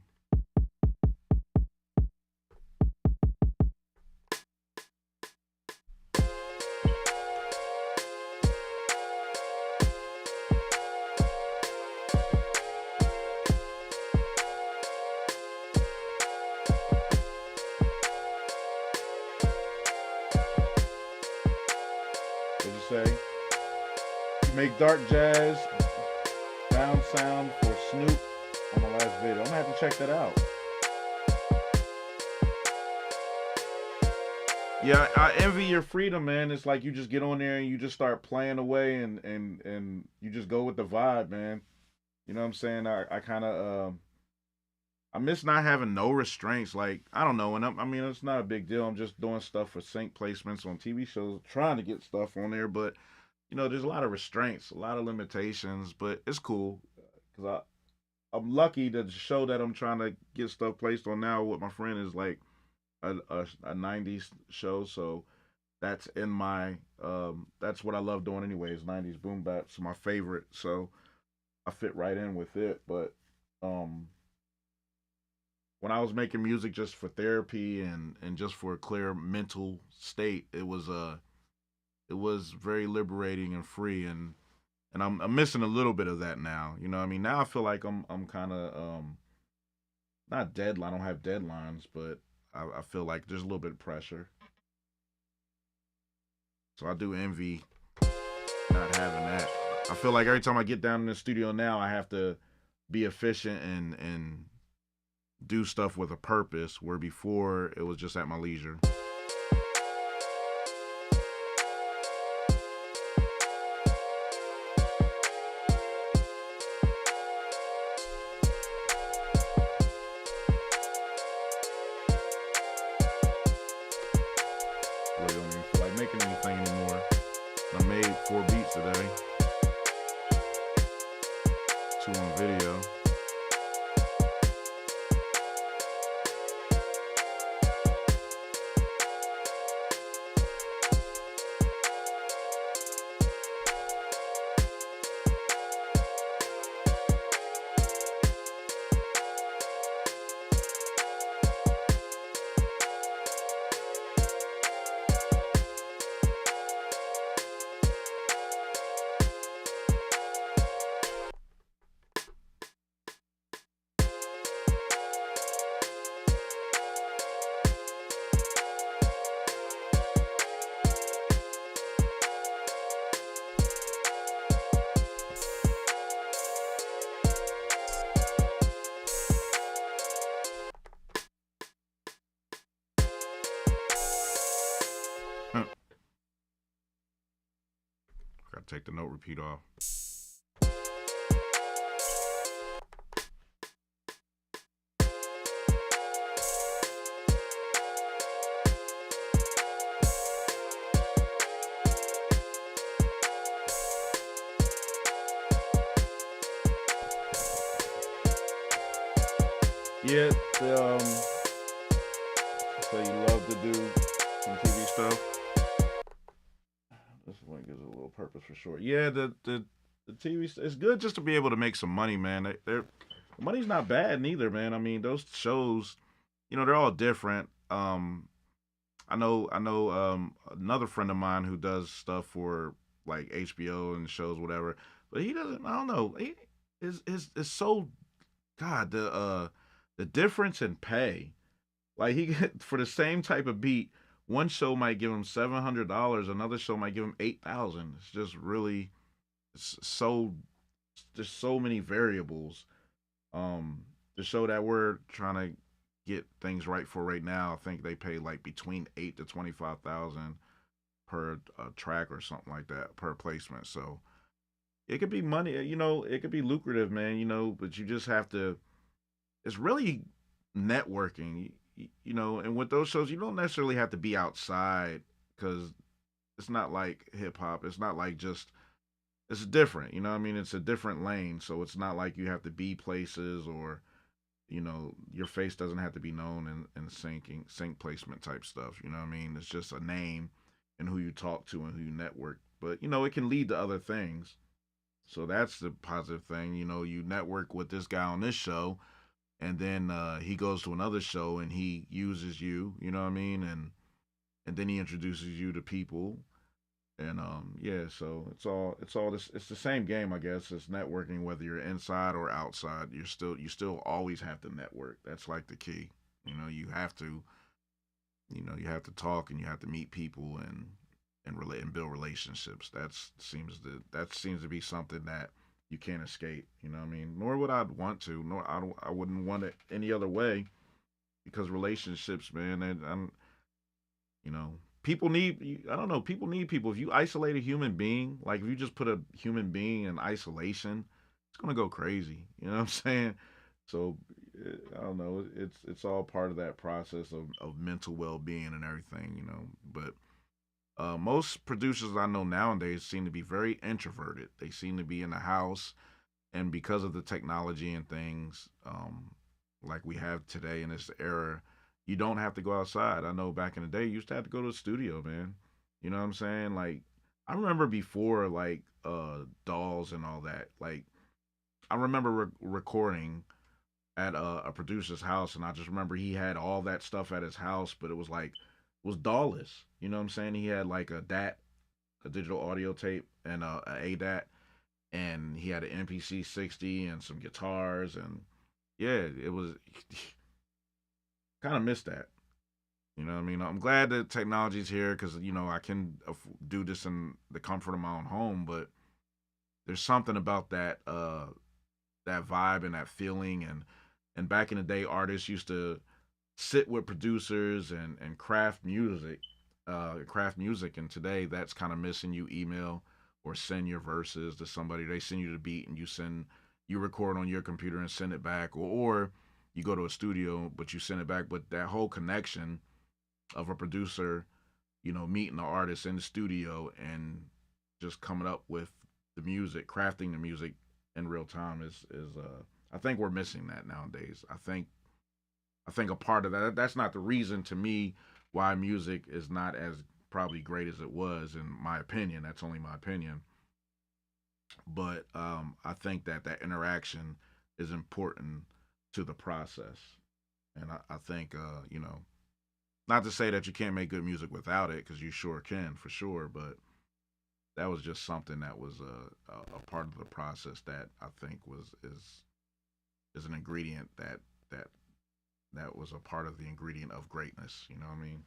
[SPEAKER 1] Make dark jazz, bound sound for Snoop on my last video. I'm gonna have to check that out. Yeah, I envy your freedom, man. It's like you just get on there and you just start playing away and you just go with the vibe, man. You know what I'm saying? I kind of I miss not having no restraints. Like I don't know, and I mean it's not a big deal. I'm just doing stuff for sync placements on TV shows, trying to get stuff on there, but there's a lot of restraints, a lot of limitations, but it's cool because I'm lucky that the show that I'm trying to get stuff placed on now with my friend is like a 90s show, so that's in my that's what I love doing anyways. 90s boom bap's my favorite, so I fit right in with it. But um when I was making music just for therapy and just for a clear mental state, it was very liberating and free, and I'm missing a little bit of that now. You know what I mean? Now I feel like I'm kind of not deadline. I don't have deadlines, but I feel like there's a little bit of pressure. So I do envy not having that. I feel like every time I get down in the studio now, I have to be efficient and do stuff with a purpose. Where before it was just at my leisure. Really don't even feel like making anything anymore. I made 4 beats today, 2 on video. Gotta take the note repeat off. Yeah, so you love to do some TV stuff. This one gives it a little purpose for sure. Yeah, the TV it's good just to be able to make some money, man. The money's not bad neither, man. I mean, those shows, they're all different. I know another friend of mine who does stuff for like HBO and shows whatever, but he doesn't. I don't know. He is so God the difference in pay. Like he for the same type of beat, one show might give him $700, another show might give him 8,000. It's just really it's so there's so many variables. The show that we're trying to get things right for right now, I think they pay like between 8 to 25,000 per track or something like that per placement. So it could be money, it could be lucrative, man. But you just have to. It's really networking, and with those shows, you don't necessarily have to be outside because it's not like hip hop. It's not like just it's different. You know what I mean? It's a different lane, so it's not like you have to be places or your face doesn't have to be known in sync placement type stuff. You know what I mean? It's just a name and who you talk to and who you network. But it can lead to other things. So that's the positive thing. You network with this guy on this show, and then he goes to another show and he uses you. You know what I mean? And then he introduces you to people. And yeah, so it's all this it's the same game, I guess. It's networking whether you're inside or outside. You still always have to network. That's like the key. You have to talk and you have to meet people, and and relate and build relationships. That seems to be something that you can't escape. You know what I mean? Nor would I want to. Nor I wouldn't want it any other way because relationships, man. I'm you know people need. I don't know. People need people. If you isolate a human being, like if you just put a human being in isolation, it's gonna go crazy. You know what I'm saying? So I don't know. It's all part of that process of mental well being and everything. You know, but most producers I know nowadays seem to be very introverted. They seem to be in the house, and because of the technology and things like we have today in this era, you don't have to go outside. I know back in the day, you used to have to go to the studio, man. You know what I'm saying? Like, I remember before, like, dolls and all that. Like, I remember recording at a producer's house, and I just remember he had all that stuff at his house, but it was like, it was dollless. You know what I'm saying? He had like a DAT, a digital audio tape, and a ADAT, and he had an MPC 60 and some guitars, and yeah, it was kind of missed that. You know what I mean? I'm glad that technology's here because I can do this in the comfort of my own home, but there's something about that vibe and that feeling, and back in the day, artists used to sit with producers and craft music, and today that's kind of missing. You email or send your verses to somebody, they send you the beat, and you record on your computer and send it back, or you go to a studio but you send it back. But that whole connection of a producer, meeting the artist in the studio and just coming up with the music, crafting the music in real time is I think we're missing that nowadays. I think a part of that's not the reason to me why music is not as probably great as it was, in my opinion. That's only my opinion. But I think that interaction is important to the process. And I think, not to say that you can't make good music without it, because you sure can, for sure. But that was just something that was a part of the process that I think is an ingredient that that was a part of the ingredient of greatness. You know what I mean?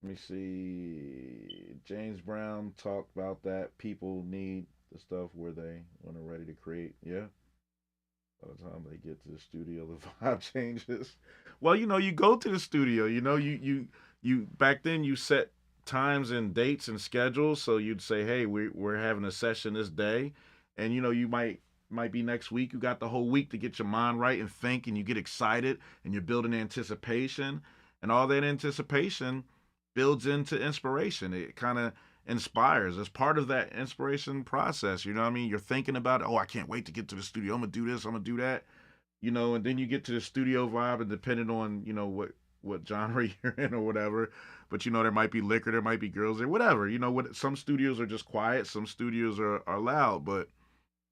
[SPEAKER 1] Let me see. James Brown talked about that. People need the stuff where they when they're ready to create. Yeah. By the time they get to the studio, the vibe changes. Well, you go to the studio. You back then you set times and dates and schedules. So you'd say, hey, we're having a session this day, and you might be next week. You got the whole week to get your mind right and think, and you get excited, and you're building anticipation, and all that anticipation builds into inspiration. It kind of inspires as part of that inspiration process. You know what I mean? You're thinking about, oh, I can't wait to get to the studio. I'm gonna do this. I'm gonna do that. And then you get to the studio vibe, and depending on what genre you're in or whatever, but there might be liquor, there might be girls there, whatever. What some studios are just quiet, some studios are loud, but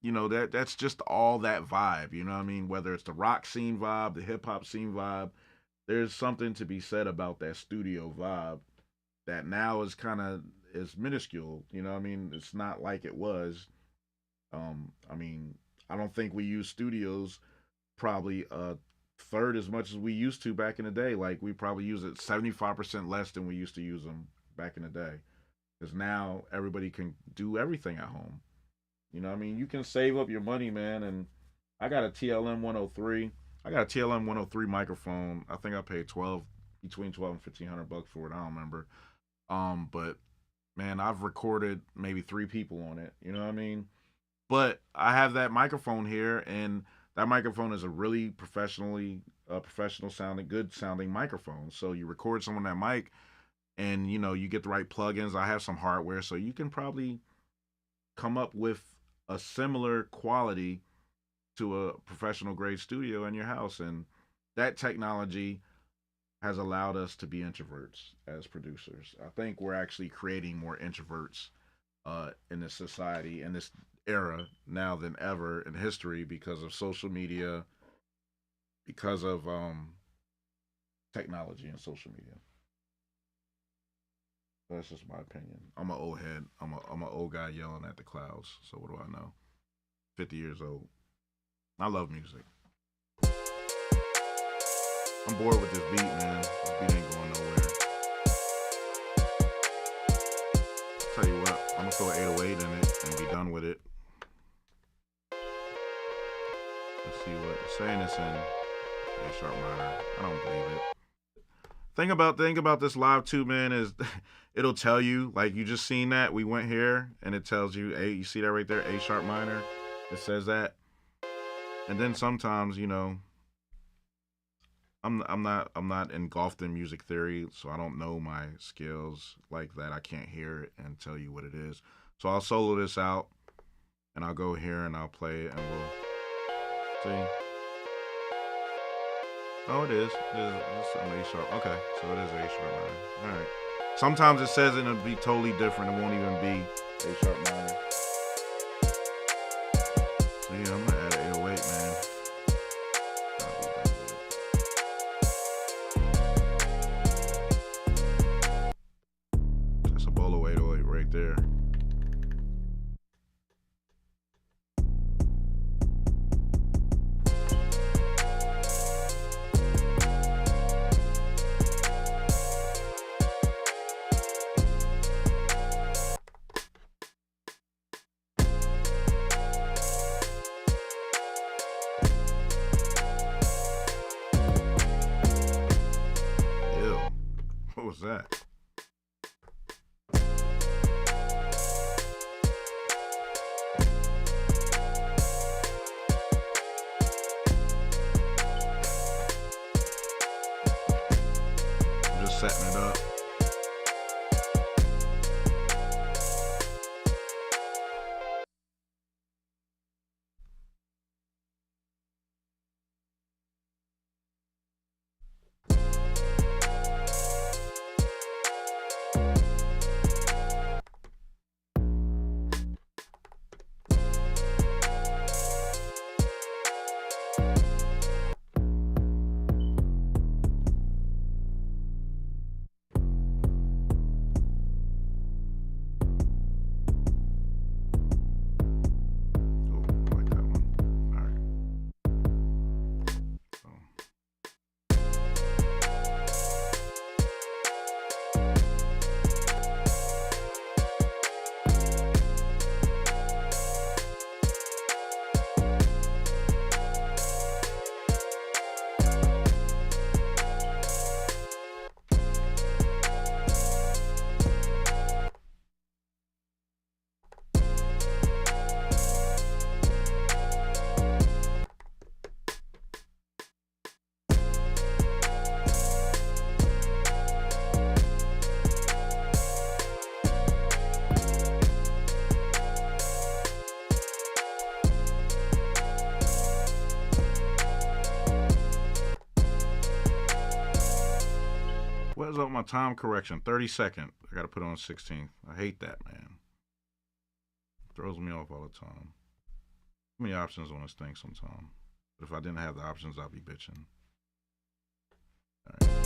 [SPEAKER 1] that's just all that vibe. You know what I mean? Whether it's the rock scene vibe, the hip hop scene vibe, there's something to be said about that studio vibe that now is minuscule. You know what I mean? It's not like it was. I mean, I don't think we use studios probably a third as much as we used to back in the day. Like, we probably use it 75% less than we used to use them back in the day. Because now everybody can do everything at home. You know what I mean? You can save up your money, man. And I got a TLM 103. I got a TLM 103 microphone. I think I paid between 12 and 1,500 bucks for it. I don't remember. But man, I've recorded maybe 3 people on it. You know what I mean? But I have that microphone here, and that microphone is a really professional sounding, good sounding microphone. So you record someone that mic, and you get the right plugins. I have some hardware, so you can probably come up with a similar quality to a professional grade studio in your house. And that technology has allowed us to be introverts as producers. I think we're actually creating more introverts in this society, in this era, now than ever in history, because of social media, because of technology and social media. That's just my opinion. I'm an old head. I'm an old guy yelling at the clouds. So what do I know? 50 years old. I love music. I'm bored with this beat, man. This beat ain't going nowhere. I'm gonna throw an 808 in it and be done with it. Let's see what it's saying. It's in A sharp minor. I don't believe it. Thing about this live too, man, is it'll tell you, like, you just seen that we went here and it tells you A. You see that right there, A sharp minor. It says that, and then sometimes, you know, I'm not engulfed in music theory, so I don't know my scales like that. I can't hear it and tell you what it is. So I'll solo this out, and I'll go here and I'll play it, and we'll see. Oh, it is. It's an A sharp. Okay, so it is A sharp minor. All right. Sometimes it says it'll be totally different. It won't even be A sharp minor. So yeah, I'm gonna add an 808, man. That's a bolo 808 right there. What was that? I'm just setting it up. What is up with my time correction? 32nd. I gotta put it on 16th. I hate that, man. Throws me off all the time. Too many options on this thing sometimes. But if I didn't have the options, I'd be bitching. All right.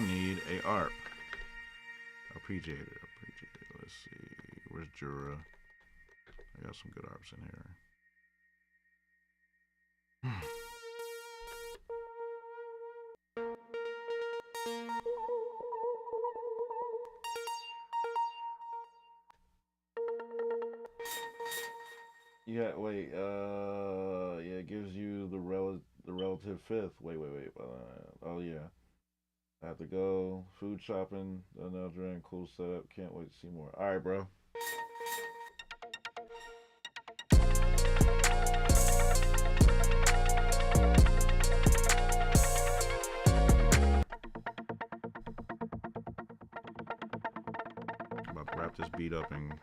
[SPEAKER 1] I need a ARP. Appreciate it. Let's see. Where's Jura? I got some good ARPs in here. Yeah, wait. Yeah, it gives you the relative fifth. Wait. Oh yeah. I have to go food shopping. Another drink. Cool setup. Can't wait to see more. All right, bro. I'm about to wrap this beat up and.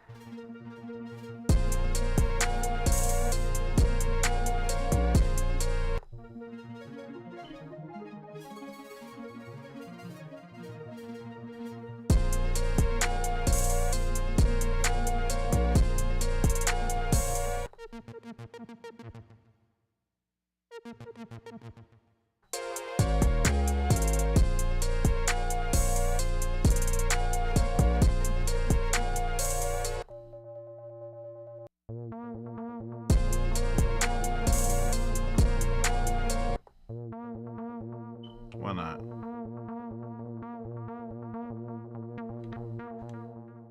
[SPEAKER 1] Why not?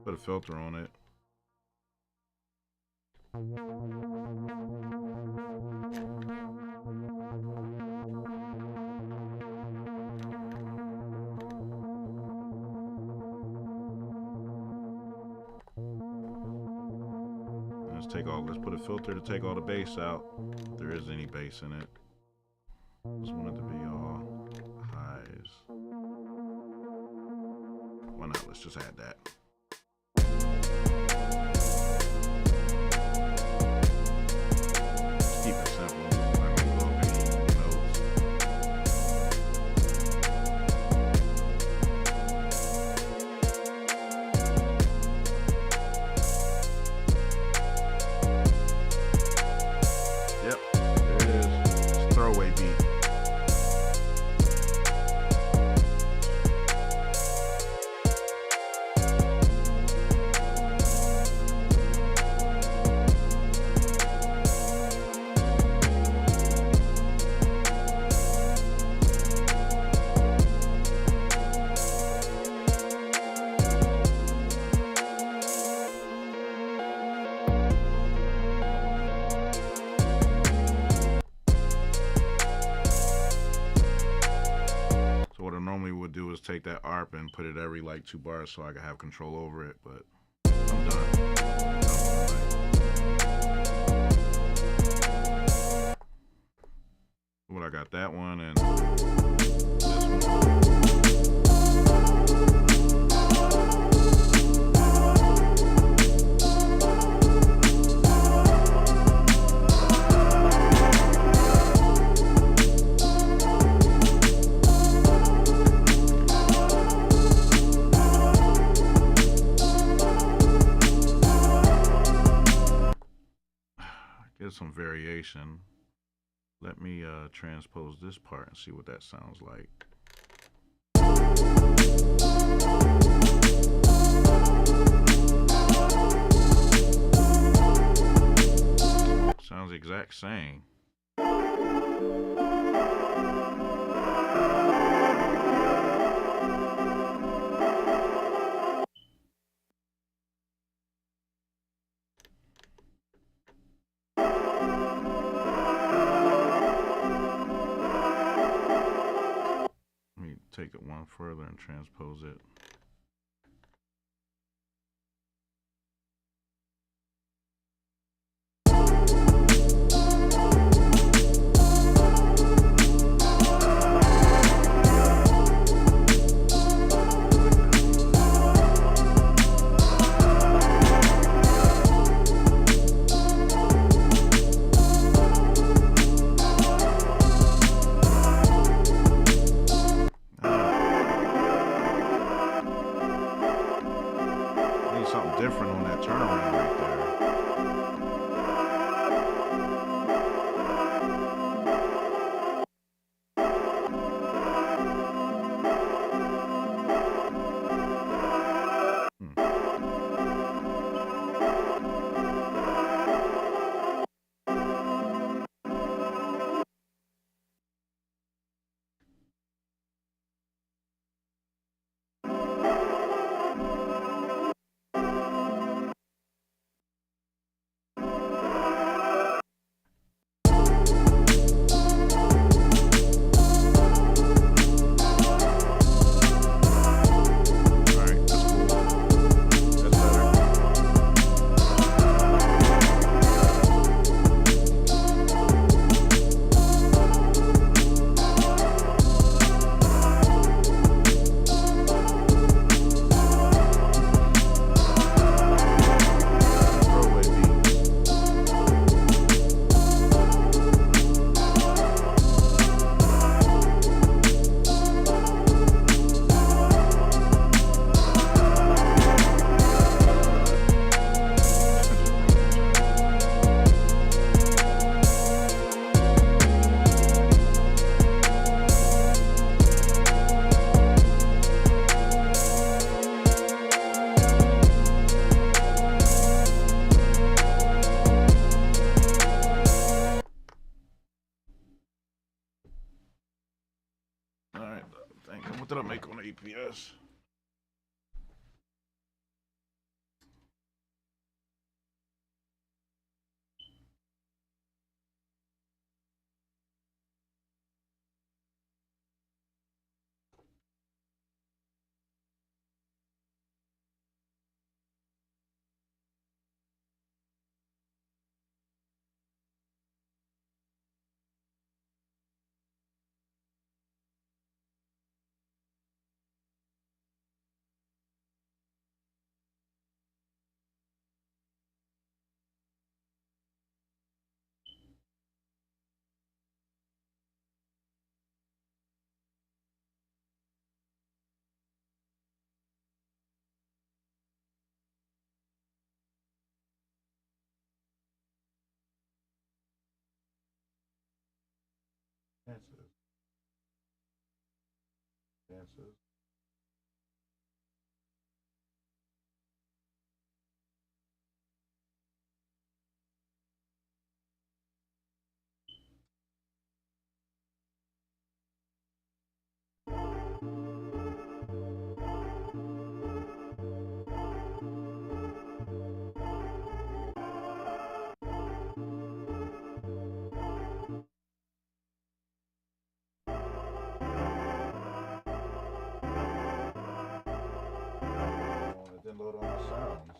[SPEAKER 1] Put a filter on it. Let's put a filter to take all the bass out. If there is any bass in it. Just want it to be all highs. Why not? Let's just add that. Keep it simple. I'm not gonna go up any notes. Yep, there it is. It's throwaway beat. Take that ARP and put it every like 2 bars so I can have control over it, but I'm done. Well, I got that one and this one. Some variation. Let me transpose this part and see what that sounds like. Sounds the exact same. Take it one further and transpose it. Different on that turnaround right there. EPS. Chances. Chances. It didn't load all my sounds.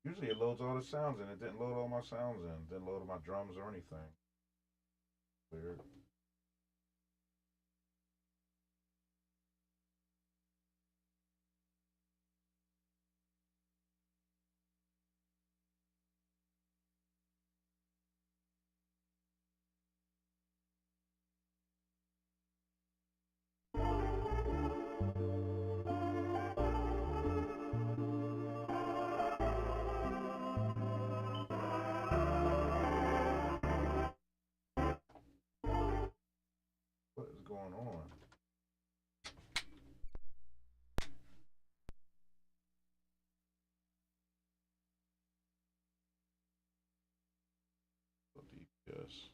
[SPEAKER 1] Usually it loads all the sounds in. It didn't load all my sounds in. It didn't load all my drums or anything. Weird. What is going on? EPS.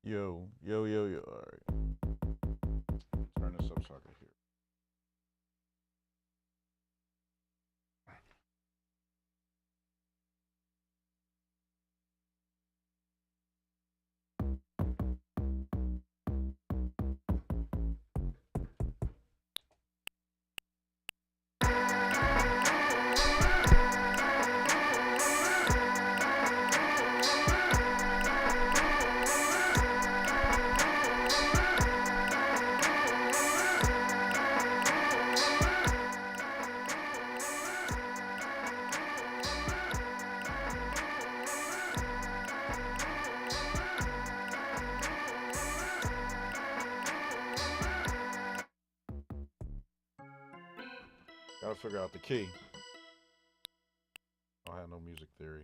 [SPEAKER 1] Yo, yo, yo, yo. All right. Turn this up so I can hear. Gotta figure out the key. I have no music theory.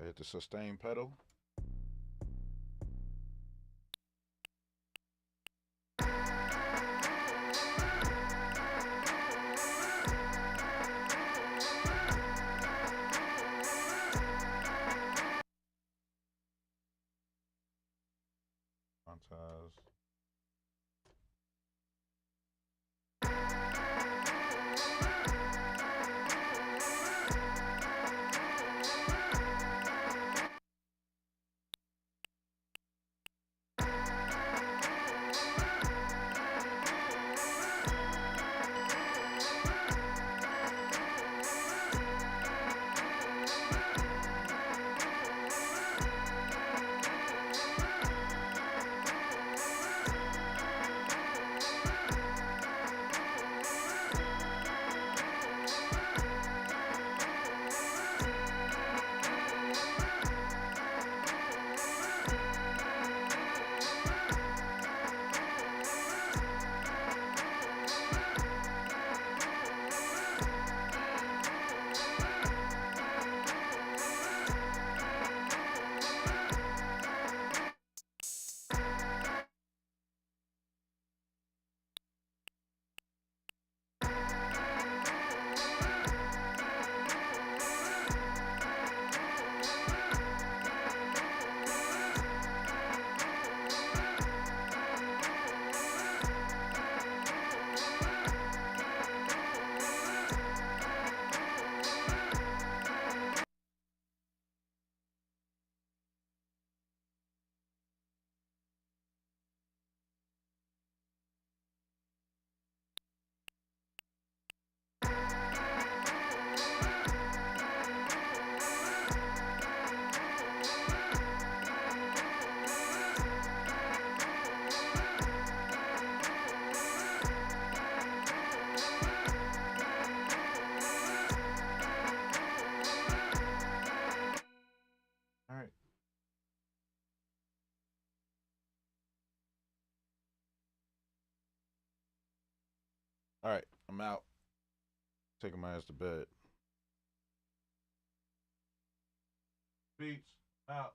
[SPEAKER 1] I hit the sustain pedal. Montage. All right. All right. I'm out. Taking my ass to bed. Beats. Out.